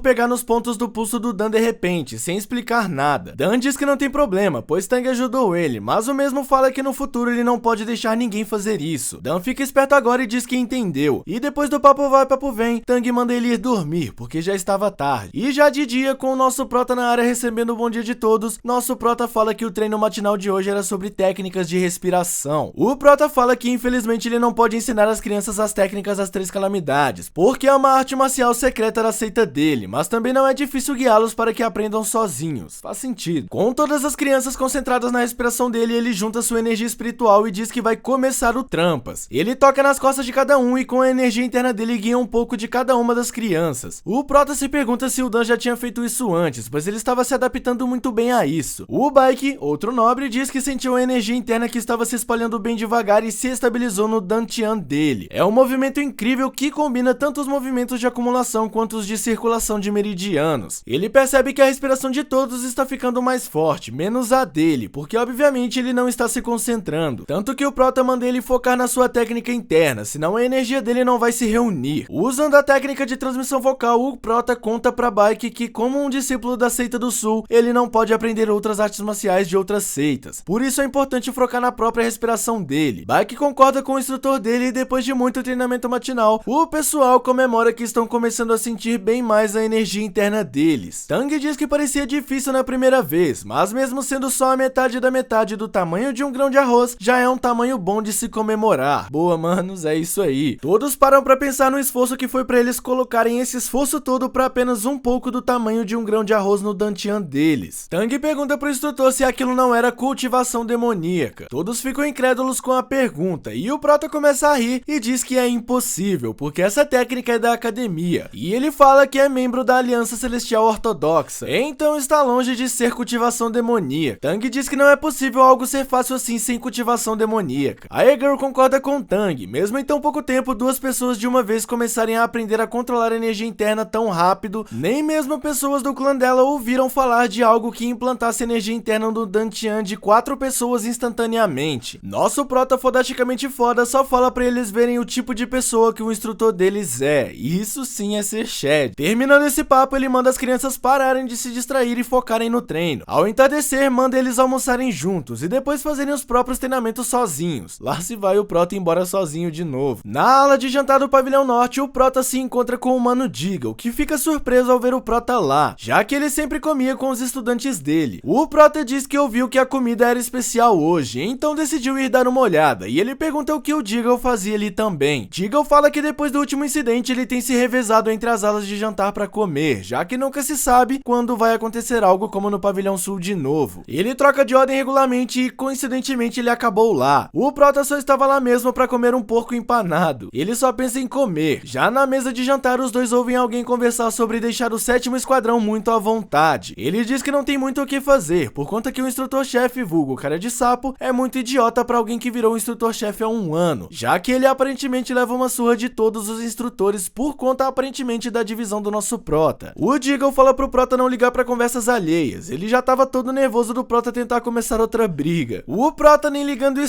pegar nos pontos do pulso do Dan de repente, sem explicar nada. Dan diz que não tem problema, pois Tang ajudou ele, mas o mesmo fala que no futuro ele não pode deixar ninguém fazer isso. Dan fica esperto agora e diz que entendeu. E depois do papo vai, papo vem, Tang manda ele ir dormir, porque já estava tarde. E já de dia, com o nosso prota na área recebendo o bom dia de todos, nosso prota fala que o treino matinal de hoje era sobre técnicas de respiração. O prota fala que infelizmente ele não pode ensinar as crianças as técnicas das 3 calamidades, porque é uma arte marcial secreta da seita dele, mas também não é difícil guiá-los para que aprendam sozinhos. Faz sentido. Com todas as crianças concentradas na respiração dele, ele junta sua energia espiritual e diz que vai começar o Trampas. Ele toca nas costas de cada um e com a energia interna dele guia um pouco de cada uma das crianças. O prota se pergunta se o Dan já tinha feito isso antes, pois ele estava se adaptando muito bem a isso. O Baiki, outro nobre, diz que sentiu a energia interna que estava se espalhando bem devagar e se estabilizou no Dantian dele. É um movimento incrível que combina tanto os movimentos de acumulação quanto os de circulação de meridianos. Ele percebe que a respiração de todos está ficando mais forte, menos a dele, porque obviamente ele não está se concentrando. Tanto que o prota manda ele focar na sua técnica interna, senão a energia dele não vai se reunir. Usando a técnica de transmissão vocal, o prota conta pra Baiki que, como um discípulo da seita do sul, ele não pode aprender outras artes marciais de outras seitas. Por isso é importante focar na própria respiração dele. Baiki concorda com o instrutor dele e depois de muito treinamento matinal, o pessoal comemora que estão começando a sentir bem mais a energia interna deles. Tang diz que parecia difícil na primeira vez, mas mesmo sendo só a metade da metade do tamanho de um grão de arroz, já é um tamanho bom de se comemorar. Boa, manos, é isso aí. Todos param pra pensar no esforço que foi pra eles colocarem esse esforço todo pra apenas um pouco do tamanho de um grão de arroz no Dantian deles. Tang pergunta pro instrutor se aquilo não era cultivação demoníaca. Todos ficam incrédulos com a pergunta, e o prota começa a rir e diz que é impossível, porque essa técnica é da academia, e ele fala que é membro da Aliança Celestial Ortodoxa, então está longe de ser cultivação demoníaca. Tang diz que não é possível algo ser fácil assim sem cultivação demoníaca. A E-Girl concorda com Tang, mesmo em tão pouco tempo, 2 pessoas de uma vez começarem a aprender a controlar a energia interna tão rápido, nem mesmo pessoas do clã dela ouviram falar de algo que implantasse energia interna no Dantian de 4 pessoas instantaneamente. Nosso prota fodasticamente foda só fala pra eles verem o tipo de pessoa que o instrutor deles é, e isso sim é ser Shed. Terminando esse papo, ele manda as crianças pararem de se distrair e focarem no treino. Ao entardecer, manda eles almoçarem juntos e depois fazerem os próprios treinamentos sozinhos. Lá se vai o prota embora sozinho de novo. Na ala de jantar do pavilhão norte, o prota se encontra com o mano Deagle, que fica surpreso ao ver o prota lá, já que ele sempre comia com os estudantes dele. O prota diz que ouviu que a comida era especial hoje, então decidiu ir dar uma olhada, e ele pergunta o que o Deagle fazia ali também. Deagle fala que depois do último incidente ele tem se revezado entre as alas de jantar para comer, já que nunca se sabe quando vai acontecer algo como no pavilhão sul de novo. Ele troca de ordem regularmente e coincidentemente ele acabou lá. O prota só estava lá mesmo para comer um porco empanado. Ele só pensa em comer. Já na mesa de jantar, os dois ouvem alguém conversar sobre deixar o 7º esquadrão muito à vontade. Ele diz que não tem muito o que fazer, por conta que o instrutor-chefe, vulgo cara de sapo, é muito idiota para alguém que virou instrutor-chefe há 1 ano, já que ele aparentemente leva uma surra de todos os instrutores por conta aparentemente da divisão do nosso prota. O Deagle fala pro prota não ligar para conversas alheias. Ele já tava todo nervoso do prota tentar começar outra briga. O prota nem ligando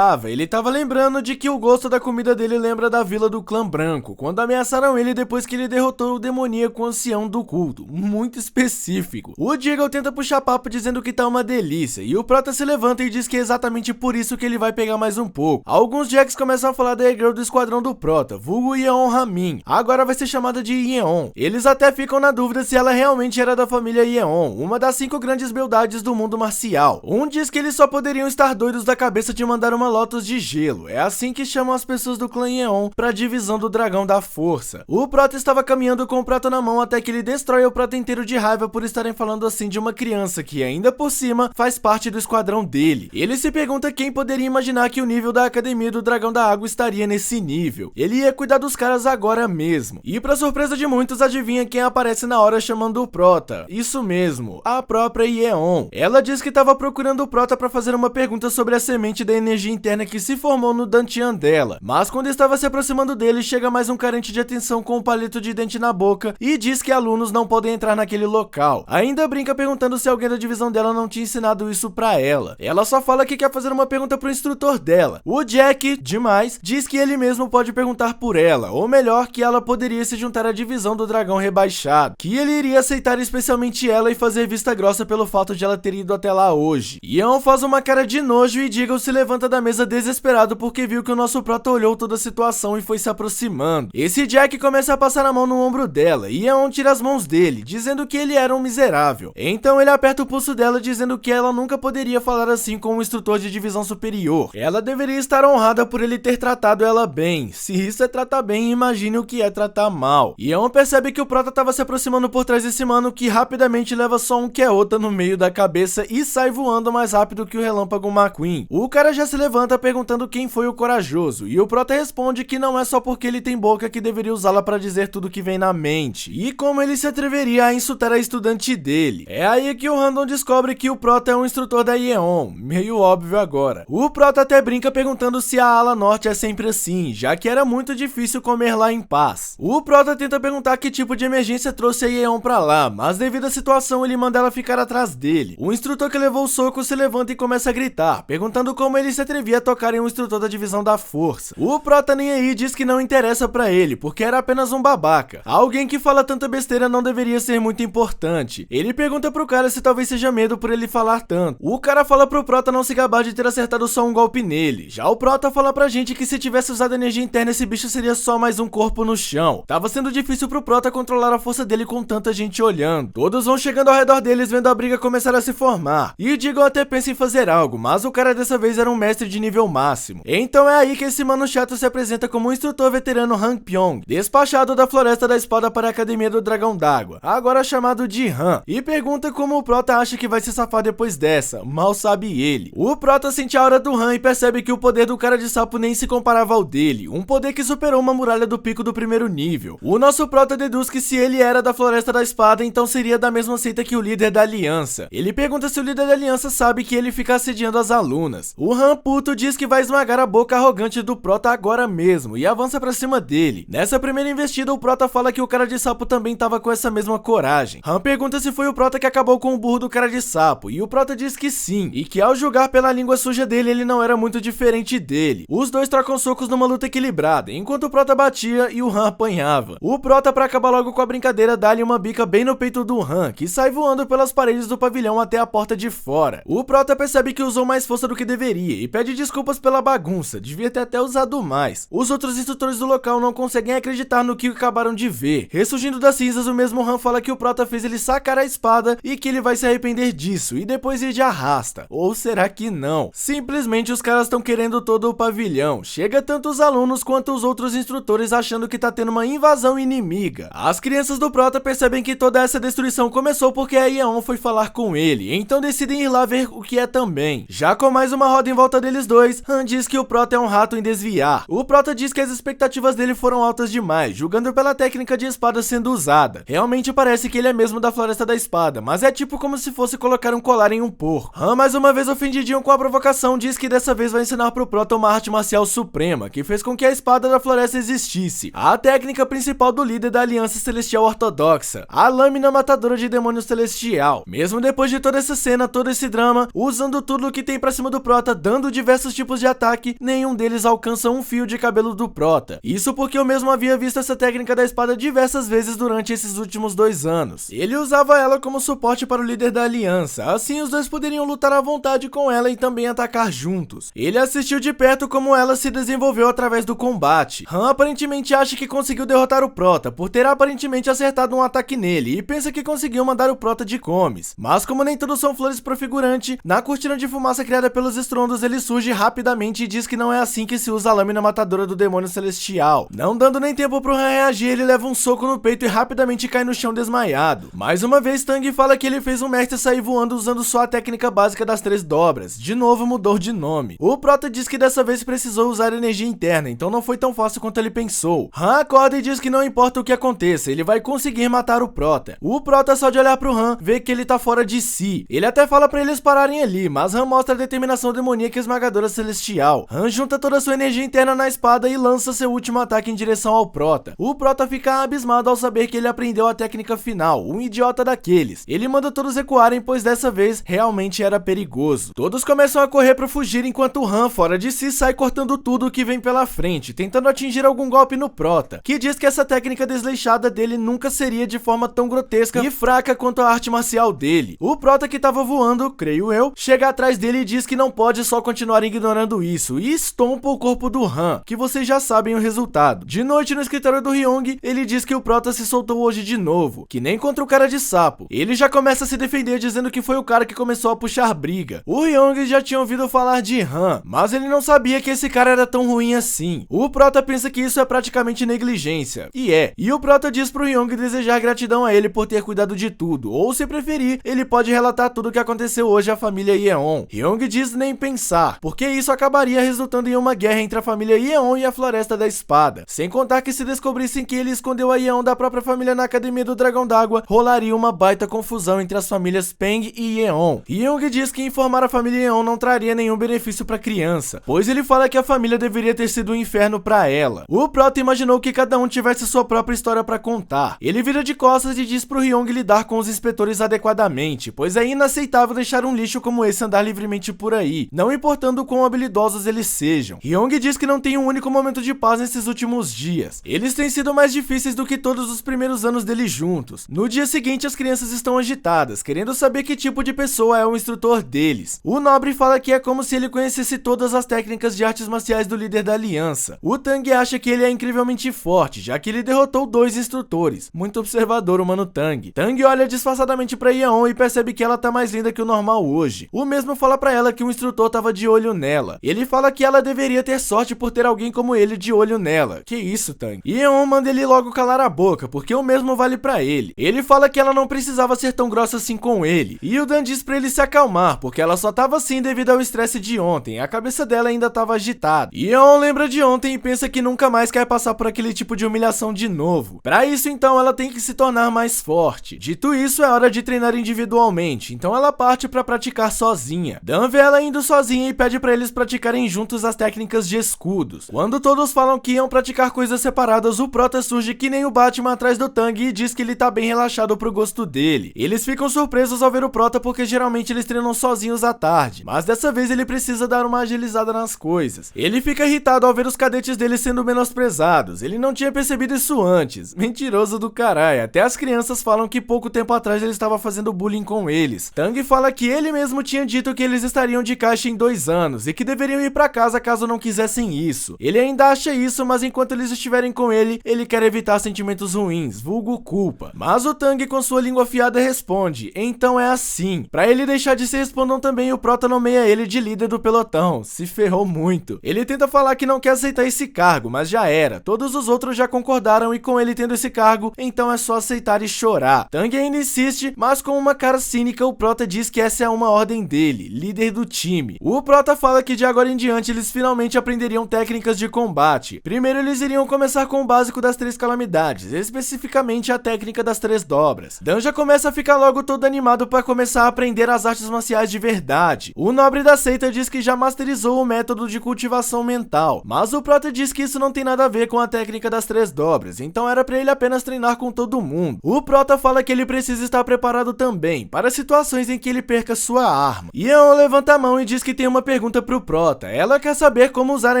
ele tava lembrando de que o gosto da comida dele lembra da vila do clã branco, quando ameaçaram ele depois que ele derrotou o demoníaco ancião do culto, muito específico. O Deagle tenta puxar papo dizendo que tá uma delícia, e o Prota se levanta e diz que é exatamente por isso que ele vai pegar mais um pouco. Alguns Jacks começam a falar da E-Girl do esquadrão do Prota, vulgo Yeon Ramin, agora vai ser chamada de Yeon. Eles até ficam na dúvida se ela realmente era da família Yeon, uma das 5 grandes beldades do mundo marcial. Um diz que eles só poderiam estar doidos da cabeça de mandar uma Lotus de gelo, é assim que chamam as pessoas do clã Yeon pra divisão do dragão da força. O Prota estava caminhando com o prato na mão até que ele destrói o prato inteiro de raiva por estarem falando assim de uma criança que ainda por cima faz parte do esquadrão dele. Ele se pergunta quem poderia imaginar que o nível da academia do dragão da água estaria nesse nível. Ele ia cuidar dos caras agora mesmo. E pra surpresa de muitos, adivinha quem aparece na hora chamando o Prota? Isso mesmo, a própria Yeon. Ela diz que estava procurando o Prota para fazer uma pergunta sobre a semente da energia interna que se formou no Dantian dela, mas quando estava se aproximando dele, chega mais um carente de atenção com um palito de dente na boca e diz que alunos não podem entrar naquele local. Ainda brinca perguntando se alguém da divisão dela não tinha ensinado isso pra ela. Ela só fala que quer fazer uma pergunta pro instrutor dela. O Jack, demais, diz que ele mesmo pode perguntar por ela, ou melhor, que ela poderia se juntar à divisão do dragão rebaixado, que ele iria aceitar especialmente ela e fazer vista grossa pelo fato de ela ter ido até lá hoje. Yeon faz uma cara de nojo e Deagle se levanta da mesa desesperado porque viu que o nosso Prota olhou toda a situação e foi se aproximando. Esse Jack começa a passar a mão no ombro dela e Yeon tira as mãos dele, dizendo que ele era um miserável. Então ele aperta o pulso dela dizendo que ela nunca poderia falar assim com um instrutor de divisão superior. Ela deveria estar honrada por ele ter tratado ela bem. Se isso é tratar bem, imagine o que é tratar mal. Yeon percebe que o Prota estava se aproximando por trás desse mano que rapidamente leva só um que-outa no meio da cabeça e sai voando mais rápido que o relâmpago McQueen. O cara já se levanta perguntando quem foi o corajoso e o Prota responde que não é só porque ele tem boca que deveria usá-la para dizer tudo que vem na mente. E como ele se atreveria a insultar a estudante dele. É aí que o Random descobre que o Prota é um instrutor da Yeon, meio óbvio agora. O Prota até brinca perguntando se a ala norte é sempre assim, já que era muito difícil comer lá em paz. O Prota tenta perguntar que tipo de emergência trouxe a Yeon pra lá, mas devido à situação ele manda ela ficar atrás dele. O instrutor que levou o soco se levanta e começa a gritar, perguntando como ele se atrevia a tocar em um instrutor da divisão da força. O Prota nem aí diz que não interessa pra ele, porque era apenas um babaca. Alguém que fala tanta besteira não deveria ser muito importante. Ele pergunta pro cara se talvez seja medo por ele falar tanto. O cara fala pro Prota não se gabar de ter acertado só um golpe nele. Já o Prota fala pra gente que se tivesse usado energia interna esse bicho seria só mais um corpo no chão. Tava sendo difícil pro Prota controlar a força dele com tanta gente olhando. Todos vão chegando ao redor deles vendo a briga começar a se formar. E o Deagle até pensa em fazer algo, mas o cara dessa vez era um mestre de nível máximo. Então é aí que esse mano chato se apresenta como um instrutor veterano Han Pyong, despachado da Floresta da Espada para a Academia do Dragão d'Água, agora chamado de Han, e pergunta como o Prota acha que vai se safar depois dessa, mal sabe ele. O Prota sente a aura do Han e percebe que o poder do cara de sapo nem se comparava ao dele, um poder que superou uma muralha do pico do primeiro nível. O nosso Prota deduz que se ele era da Floresta da Espada, então seria da mesma seita que o líder da Aliança. Ele pergunta se o líder da Aliança sabe que ele fica assediando as alunas. O Han puto diz que vai esmagar a boca arrogante do Prota agora mesmo e avança pra cima dele. Nessa primeira investida, o Prota fala que o cara de sapo também tava com essa mesma coragem. Han pergunta se foi o Prota que acabou com o burro do cara de sapo, e o Prota diz que sim, e que ao julgar pela língua suja dele, ele não era muito diferente dele. Os dois trocam socos numa luta equilibrada, enquanto o Prota batia e o Han apanhava. O Prota, pra acabar logo com a brincadeira, dá-lhe uma bica bem no peito do Han, que sai voando pelas paredes do pavilhão até a porta de fora. O Prota percebe que usou mais força do que deveria e pede desculpas pela bagunça, devia ter até usado mais. Os outros instrutores do local não conseguem acreditar no que acabaram de ver. Ressurgindo das cinzas, o mesmo Han fala que o Prota fez ele sacar a espada e que ele vai se arrepender disso e depois ir de arrasta. Ou será que não? Simplesmente os caras estão querendo todo o pavilhão. Chega tanto os alunos quanto os outros instrutores achando que tá tendo uma invasão inimiga. As crianças do Prota percebem que toda essa destruição começou porque a Yeon foi falar com ele, então decidem ir lá ver o que é também. Já com mais uma roda em volta deles dois, Han diz que o Prota é um rato em desviar. O Prota diz que as expectativas dele foram altas demais, julgando pela técnica de espada sendo usada. Realmente parece que ele é mesmo da Floresta da Espada, mas é tipo como se fosse colocar um colar em um porco. Han, mais uma vez ofendidinho com a provocação, diz que dessa vez vai ensinar pro Prota uma arte marcial suprema, que fez com que a espada da floresta existisse. A técnica principal do líder da Aliança Celestial Ortodoxa, a lâmina matadora de demônio celestial. Mesmo depois de toda essa cena, todo esse drama, usando tudo o que tem pra cima do Prota, dando tentando diversos tipos de ataque, nenhum deles alcança um fio de cabelo do Prota. Isso porque eu mesmo havia visto essa técnica da espada diversas vezes durante esses últimos 2 anos. Ele usava ela como suporte para o líder da aliança, assim os dois poderiam lutar à vontade com ela e também atacar juntos. Ele assistiu de perto como ela se desenvolveu através do combate. Han aparentemente acha que conseguiu derrotar o Prota, por ter aparentemente acertado um ataque nele, e pensa que conseguiu mandar o Prota de comes. Mas como nem tudo são flores pro figurante, na cortina de fumaça criada pelos estrondos ele surge rapidamente e diz que não é assim que se usa a lâmina matadora do demônio celestial. Não dando nem tempo pro Han reagir, ele leva um soco no peito e rapidamente cai no chão desmaiado. Mais uma vez Tang fala que ele fez um mestre sair voando usando só a técnica básica das 3 dobras. De novo mudou de nome. O Prota diz que dessa vez precisou usar energia interna, então não foi tão fácil quanto ele pensou. Han acorda e diz que não importa o que aconteça, ele vai conseguir matar o Prota. O Prota, só de olhar pro Han, vê que ele tá fora de si. Ele até fala pra eles pararem ali, mas Han mostra a determinação demoníaca e esmagadora celestial. Han junta toda a sua energia interna na espada e lança seu último ataque em direção ao Prota. O Prota fica abismado ao saber que ele aprendeu a técnica final, um idiota daqueles. Ele manda todos recuarem, pois dessa vez realmente era perigoso. Todos começam a correr para fugir enquanto Han, fora de si, sai cortando tudo o que vem pela frente, tentando atingir algum golpe no Prota, que diz que essa técnica desleixada dele nunca seria de forma tão grotesca e fraca quanto a arte marcial dele. O Prota, que tava voando, creio eu, chega atrás dele e diz que não pode só continuar ignorando isso, e estompa o corpo do Han, que vocês já sabem o resultado. De noite no escritório do Ryong, ele diz que o Prota se soltou hoje de novo, que nem contra o cara de sapo. Ele já começa a se defender dizendo que foi o cara que começou a puxar briga. O Ryong já tinha ouvido falar de Han, mas ele não sabia que esse cara era tão ruim assim. O Prota pensa que isso é praticamente negligência, e o Prota diz pro Ryong desejar gratidão a ele por ter cuidado de tudo, ou se preferir, ele pode relatar tudo o que aconteceu hoje à família Yeon. Ryong diz nem pensar, porque isso acabaria resultando em uma guerra entre a família Yeon e a Floresta da Espada. Sem contar que se descobrissem que ele escondeu a Yeon da própria família na Academia do Dragão d'Água, rolaria uma baita confusão entre as famílias Peng e Yeon. Ryong diz que informar a família Yeon não traria nenhum benefício pra criança, pois ele fala que a família deveria ter sido um inferno pra ela. O Prota imaginou que cada um tivesse sua própria história pra contar. Ele vira de costas e diz pro Ryong lidar com os inspetores adequadamente, pois é inaceitável deixar um lixo como esse andar livremente por aí, não importando quão habilidosos eles sejam. Ryong diz que não tem um único momento de paz nesses últimos dias. Eles têm sido mais difíceis do que todos os primeiros anos deles juntos. No dia seguinte, as crianças estão agitadas, querendo saber que tipo de pessoa é o instrutor deles. O nobre fala que é como se ele conhecesse todas as técnicas de artes marciais do líder da aliança. O Tang acha que ele é incrivelmente forte, já que ele derrotou 2 instrutores. Muito observador o mano Tang. Tang olha disfarçadamente pra Yeon e percebe que ela tá mais linda que o normal hoje. O mesmo fala pra ela que o instrutor tava de olho nela. Ele fala que ela deveria ter sorte por ter alguém como ele de olho nela. Que isso, Tang? Yeon manda ele logo calar a boca, porque o mesmo vale pra ele. Ele fala que ela não precisava ser tão grossa assim com ele. E o Dan diz pra ele se acalmar, porque ela só tava assim devido ao estresse de ontem. A cabeça dela ainda tava agitada. Yeon lembra de ontem e pensa que nunca mais quer passar por aquele tipo de humilhação de novo. Pra isso, então, ela tem que se tornar mais forte. Dito isso, é hora de treinar individualmente, então ela parte pra praticar sozinha. Dan vê ela indo sozinha e pede pra eles praticarem juntos as técnicas de escudos. Quando todos falam que iam praticar coisas separadas, o Prota surge que nem o Batman atrás do Tang e diz que ele tá bem relaxado pro gosto dele. Eles ficam surpresos ao ver o Prota porque geralmente eles treinam sozinhos à tarde, mas dessa vez ele precisa dar uma agilizada nas coisas. Ele fica irritado ao ver os cadetes dele sendo menosprezados. Ele não tinha percebido isso antes. Mentiroso do caralho. Até as crianças falam que pouco tempo atrás ele estava fazendo bullying com eles. Tang fala que ele mesmo tinha dito que eles estariam de caixa em 2 anos e que deveriam ir pra casa caso não quisessem isso. Ele ainda acha isso, mas enquanto eles estiverem com ele, ele quer evitar sentimentos ruins, vulgo culpa. Mas o Tang, com sua língua afiada, responde: então é assim. Pra ele deixar de se respondam também, o Prota nomeia ele de líder do pelotão. Se ferrou muito. Ele tenta falar que não quer aceitar esse cargo, mas já era. Todos os outros já concordaram e com ele tendo esse cargo, então é só aceitar e chorar. Tang ainda insiste, mas com uma cara cínica, o Prota diz que essa é uma ordem dele, líder do time. O Prota fala que de agora em diante eles finalmente aprenderiam técnicas de combate. Primeiro eles iriam começar com o básico das 3 calamidades, especificamente a técnica das 3 dobras. Dan já começa a ficar logo todo animado para começar a aprender as artes marciais de verdade. O nobre da seita diz que já masterizou o método de cultivação mental, mas o Prota diz que isso não tem nada a ver com a técnica das 3 dobras, então era pra ele apenas treinar com todo mundo. O Prota fala que ele precisa estar preparado também para situações em que ele perca sua arma. Yeon levanta a mão e diz que tem uma uma pergunta pro Prota. Ela quer saber como usar a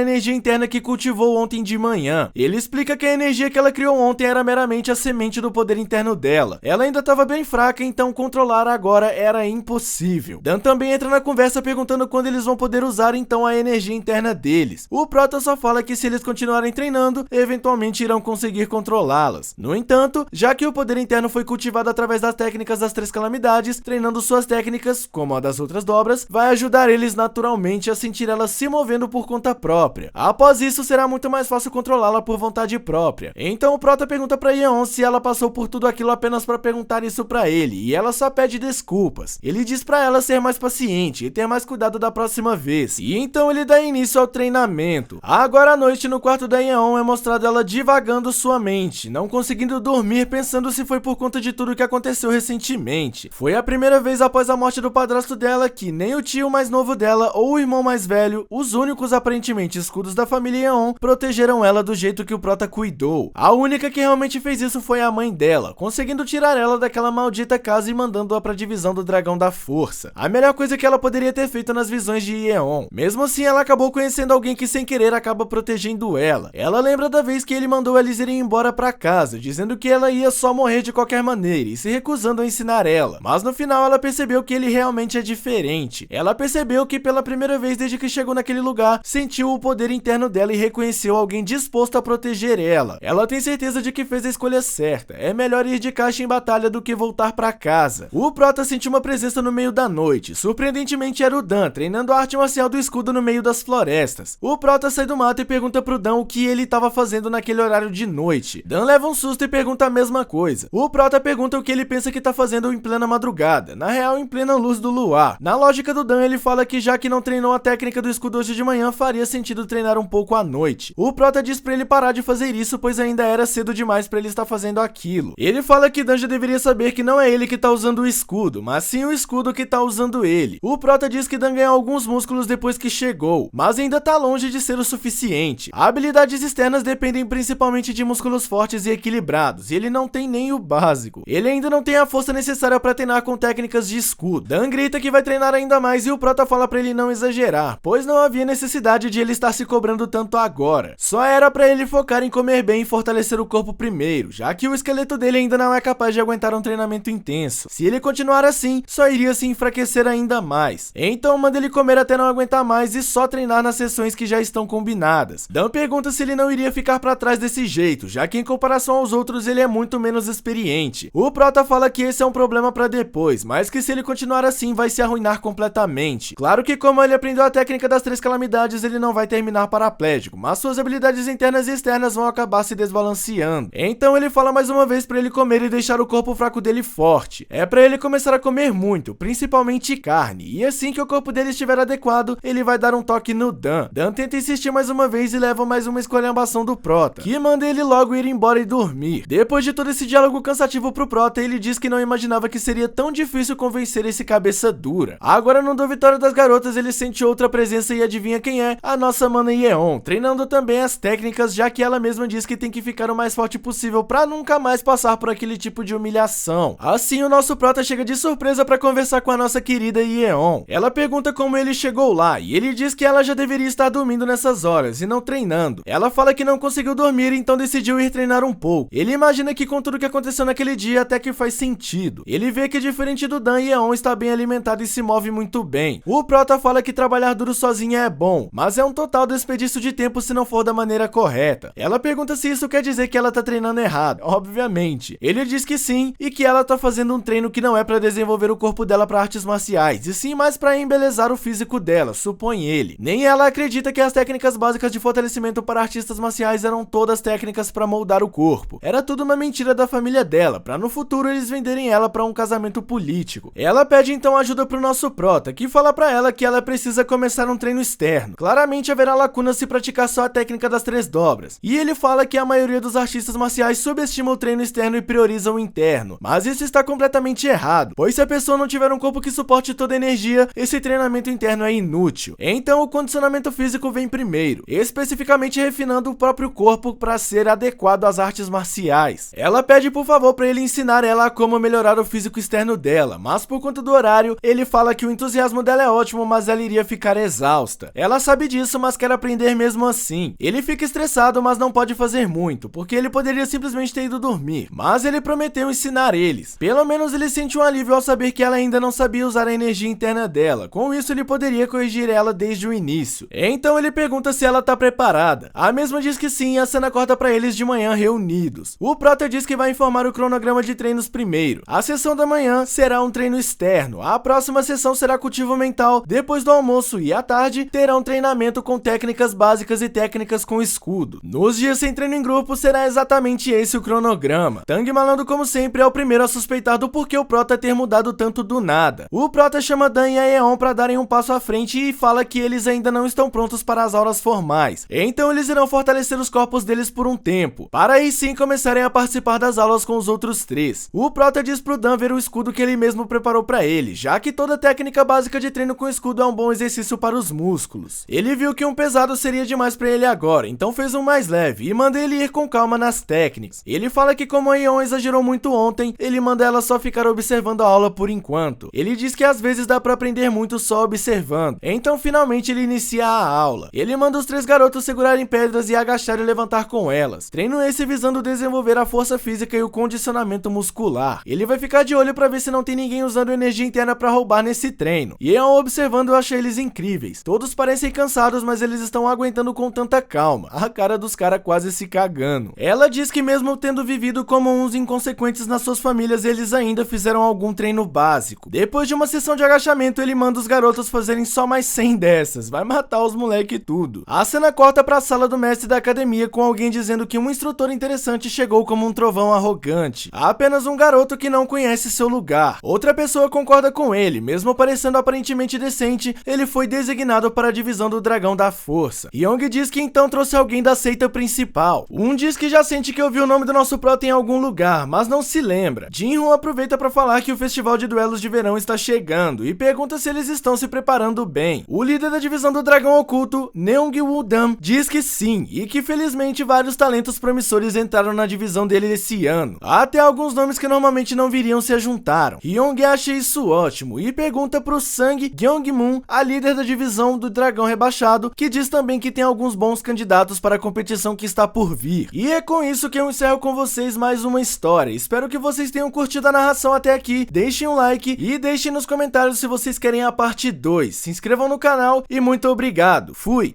energia interna que cultivou ontem de manhã. Ele explica que a energia que ela criou ontem era meramente a semente do poder interno dela. Ela ainda estava bem fraca, então controlar agora era impossível. Dan também entra na conversa perguntando quando eles vão poder usar então a energia interna deles. O Prota só fala que se eles continuarem treinando, eventualmente irão conseguir controlá-las. No entanto, já que o poder interno foi cultivado através das técnicas das três calamidades, treinando suas técnicas, como a das outras dobras, vai ajudar eles naturalmente a sentir ela se movendo por conta própria. Após isso, será muito mais fácil controlá-la por vontade própria. Então o Prota pergunta pra Yeon se ela passou por tudo aquilo apenas pra perguntar isso pra ele, e ela só pede desculpas. Ele diz pra ela ser mais paciente e ter mais cuidado da próxima vez, e então ele dá início ao treinamento. Agora à noite, no quarto da Yeon, é mostrado ela divagando sua mente, não conseguindo dormir, pensando se foi por conta de tudo que aconteceu recentemente. Foi a primeira vez após a morte do padrasto dela que nem o tio mais novo dela ou o irmão mais velho, os únicos aparentemente escudos da família Yeon, protegeram ela do jeito que o Prota cuidou. A única que realmente fez isso foi a mãe dela, conseguindo tirar ela daquela maldita casa e mandando-a pra divisão do Dragão da Força. A melhor coisa que ela poderia ter feito nas visões de Yeon. Mesmo assim, ela acabou conhecendo alguém que sem querer acaba protegendo ela. Ela lembra da vez que ele mandou eles irem embora pra casa, dizendo que ela ia só morrer de qualquer maneira e se recusando a ensinar ela. Mas no final ela percebeu que ele realmente é diferente. Ela percebeu que pela primeira vez desde que chegou naquele lugar, sentiu o poder interno dela e reconheceu alguém disposto a proteger ela. Ela tem certeza de que fez a escolha certa. É melhor ir de caixa em batalha do que voltar pra casa. O Prota sentiu uma presença no meio da noite. Surpreendentemente era o Dan, treinando a arte marcial do escudo no meio das florestas. O Prota sai do mato e pergunta pro Dan o que ele estava fazendo naquele horário de noite. Dan leva um susto e pergunta a mesma coisa. O Prota pergunta o que ele pensa que tá fazendo em plena madrugada, na real em plena luz do luar. Na lógica do Dan, ele fala que já que não treinou a técnica do escudo hoje de manhã, faria sentido treinar um pouco à noite. O Prota diz pra ele parar de fazer isso, pois ainda era cedo demais pra ele estar fazendo aquilo. Ele fala que Dan já deveria saber que não é ele que tá usando o escudo, mas sim o escudo que tá usando ele. O Prota diz que Dan ganhou alguns músculos depois que chegou, mas ainda tá longe de ser o suficiente. Habilidades externas dependem principalmente de músculos fortes e equilibrados, e ele não tem nem o básico. Ele ainda não tem a força necessária pra treinar com técnicas de escudo. Dan grita que vai treinar ainda mais e o Prota fala pra ele não exagerar, pois não havia necessidade de ele estar se cobrando tanto agora. Só era pra ele focar em comer bem e fortalecer o corpo primeiro, já que o esqueleto dele ainda não é capaz de aguentar um treinamento intenso. Se ele continuar assim, só iria se enfraquecer ainda mais. Então manda ele comer até não aguentar mais e só treinar nas sessões que já estão combinadas. Dan pergunta se ele não iria ficar pra trás desse jeito, já que em comparação aos outros ele é muito menos experiente. O Prota fala que esse é um problema pra depois, mas que se ele continuar assim vai se arruinar completamente. Claro que como ele aprendeu a técnica das três calamidades, ele não vai terminar paraplégico, mas suas habilidades internas e externas vão acabar se desbalanceando. Então ele fala mais uma vez pra ele comer e deixar o corpo fraco dele forte. É pra ele começar a comer muito, principalmente carne, e assim que o corpo dele estiver adequado, ele vai dar um toque no Dan. Dan tenta insistir mais uma vez e leva mais uma esculhambação do Prota, que manda ele logo ir embora e dormir. Depois de todo esse diálogo cansativo pro Prota, ele diz que não imaginava que seria tão difícil convencer esse cabeça dura. Agora no do Vitória das Garotas, ele sente outra presença e adivinha quem é? A nossa mana Yeon, treinando também as técnicas, já que ela mesma diz que tem que ficar o mais forte possível pra nunca mais passar por aquele tipo de humilhação. Assim, o nosso Prota chega de surpresa pra conversar com a nossa querida Yeon. Ela pergunta como ele chegou lá, e ele diz que ela já deveria estar dormindo nessas horas e não treinando. Ela fala que não conseguiu dormir, então decidiu ir treinar um pouco. Ele imagina que com tudo que aconteceu naquele dia, até que faz sentido. Ele vê que diferente do Dan, Yeon está bem alimentada e se move muito bem. O Prota fala que trabalhar duro sozinha é bom, mas é um total desperdício de tempo se não for da maneira correta. Ela pergunta se isso quer dizer que ela tá treinando errado. Obviamente. Ele diz que sim, e que ela tá fazendo um treino que não é pra desenvolver o corpo dela pra artes marciais, e sim mais pra embelezar o físico dela, supõe ele. Nem ela acredita que as técnicas básicas de fortalecimento para artistas marciais eram todas técnicas pra moldar o corpo. Era tudo uma mentira da família dela, pra no futuro eles venderem ela pra um casamento político. Ela pede então ajuda pro nosso Prota, que fala pra ela que ela precisa começar um treino externo. Claramente haverá lacunas se praticar só a técnica das três dobras. E ele fala que a maioria dos artistas marciais subestima o treino externo e prioriza o interno. Mas isso está completamente errado, pois se a pessoa não tiver um corpo que suporte toda a energia, esse treinamento interno é inútil. Então o condicionamento físico vem primeiro, especificamente refinando o próprio corpo para ser adequado às artes marciais. Ela pede por favor para ele ensinar ela a como melhorar o físico externo dela, mas por conta do horário, ele fala que o entusiasmo dela é ótimo, mas ela iria ficar exausta. Ela sabe disso, mas quer aprender mesmo assim. Ele fica estressado, mas não pode fazer muito, porque ele poderia simplesmente ter ido dormir. Mas ele prometeu ensinar eles. Pelo menos ele sente um alívio ao saber que ela ainda não sabia usar a energia interna dela. Com isso, ele poderia corrigir ela desde o início. Então ele pergunta se ela tá preparada. A mesma diz que sim, e a cena corta pra eles de manhã reunidos. O Prota diz que vai informar o cronograma de treinos primeiro. A sessão da manhã será um treino externo. A próxima sessão será cultivo mental. Depois do almoço e à tarde, terá um treinamento com técnicas básicas e técnicas com escudo. Nos dias sem treino em grupo, será exatamente esse o cronograma. Tang Malandro, como sempre, é o primeiro a suspeitar do porquê o Prota ter mudado tanto do nada. O Prota chama Dan e a Yeon pra darem um passo à frente e fala que eles ainda não estão prontos para as aulas formais. Então eles irão fortalecer os corpos deles por um tempo, para aí sim começarem a participar das aulas com os outros três. O Prota diz pro Dan ver o escudo que ele mesmo preparou pra ele, já que toda técnica básica de treino com escudo é um bom exercício para os músculos. Ele viu que um pesado seria demais pra ele agora, então fez um mais leve e manda ele ir com calma nas técnicas. Ele fala que como a Yeon exagerou muito ontem, ele manda ela só ficar observando a aula por enquanto. Ele diz que às vezes dá pra aprender muito só observando. Então finalmente ele inicia a aula. Ele manda os três garotos segurarem pedras e agachar e levantar com elas. Treino esse visando desenvolver a força física e o condicionamento muscular. Ele vai ficar de olho pra ver se não tem ninguém usando energia interna pra roubar nesse treino. E ao observando eu achei eles incríveis. Todos parecem cansados, mas eles estão aguentando com tanta calma. A cara dos caras quase se cagando. Ela diz que mesmo tendo vivido como uns inconsequentes nas suas famílias, eles ainda fizeram algum treino básico. Depois de uma sessão de agachamento, ele manda os garotos fazerem só mais 100 dessas. Vai matar os moleque tudo. A cena corta pra sala do mestre da academia com alguém dizendo que um instrutor interessante chegou como um trovão arrogante. Há apenas um garoto que não conhece seu lugar. Outra pessoa concorda com ele, mesmo parecendo aparentemente decente, ele foi designado para a divisão do Dragão da Força. Young diz que então trouxe alguém da seita principal. Um diz que já sente que ouviu o nome do nosso Prota em algum lugar, mas não se lembra. Jinhoon aproveita para falar que o festival de duelos de verão está chegando e pergunta se eles estão se preparando bem. O líder da divisão do Dragão Oculto, Neung-woo-dam, diz que sim e que felizmente vários talentos promissores entraram na divisão dele esse ano. Até alguns nomes que normalmente não viriam se juntaram. Young acha isso ótimo e pergunta pro Sang Gyeong-moon, a líder da divisão do Dragão Rebaixado, que diz também que tem alguns bons candidatos para a competição que está por vir. E é com isso que eu encerro com vocês mais uma história. Espero que vocês tenham curtido a narração até aqui. Deixem um like e deixem nos comentários se vocês querem a parte 2. Se inscrevam no canal e muito obrigado. Fui!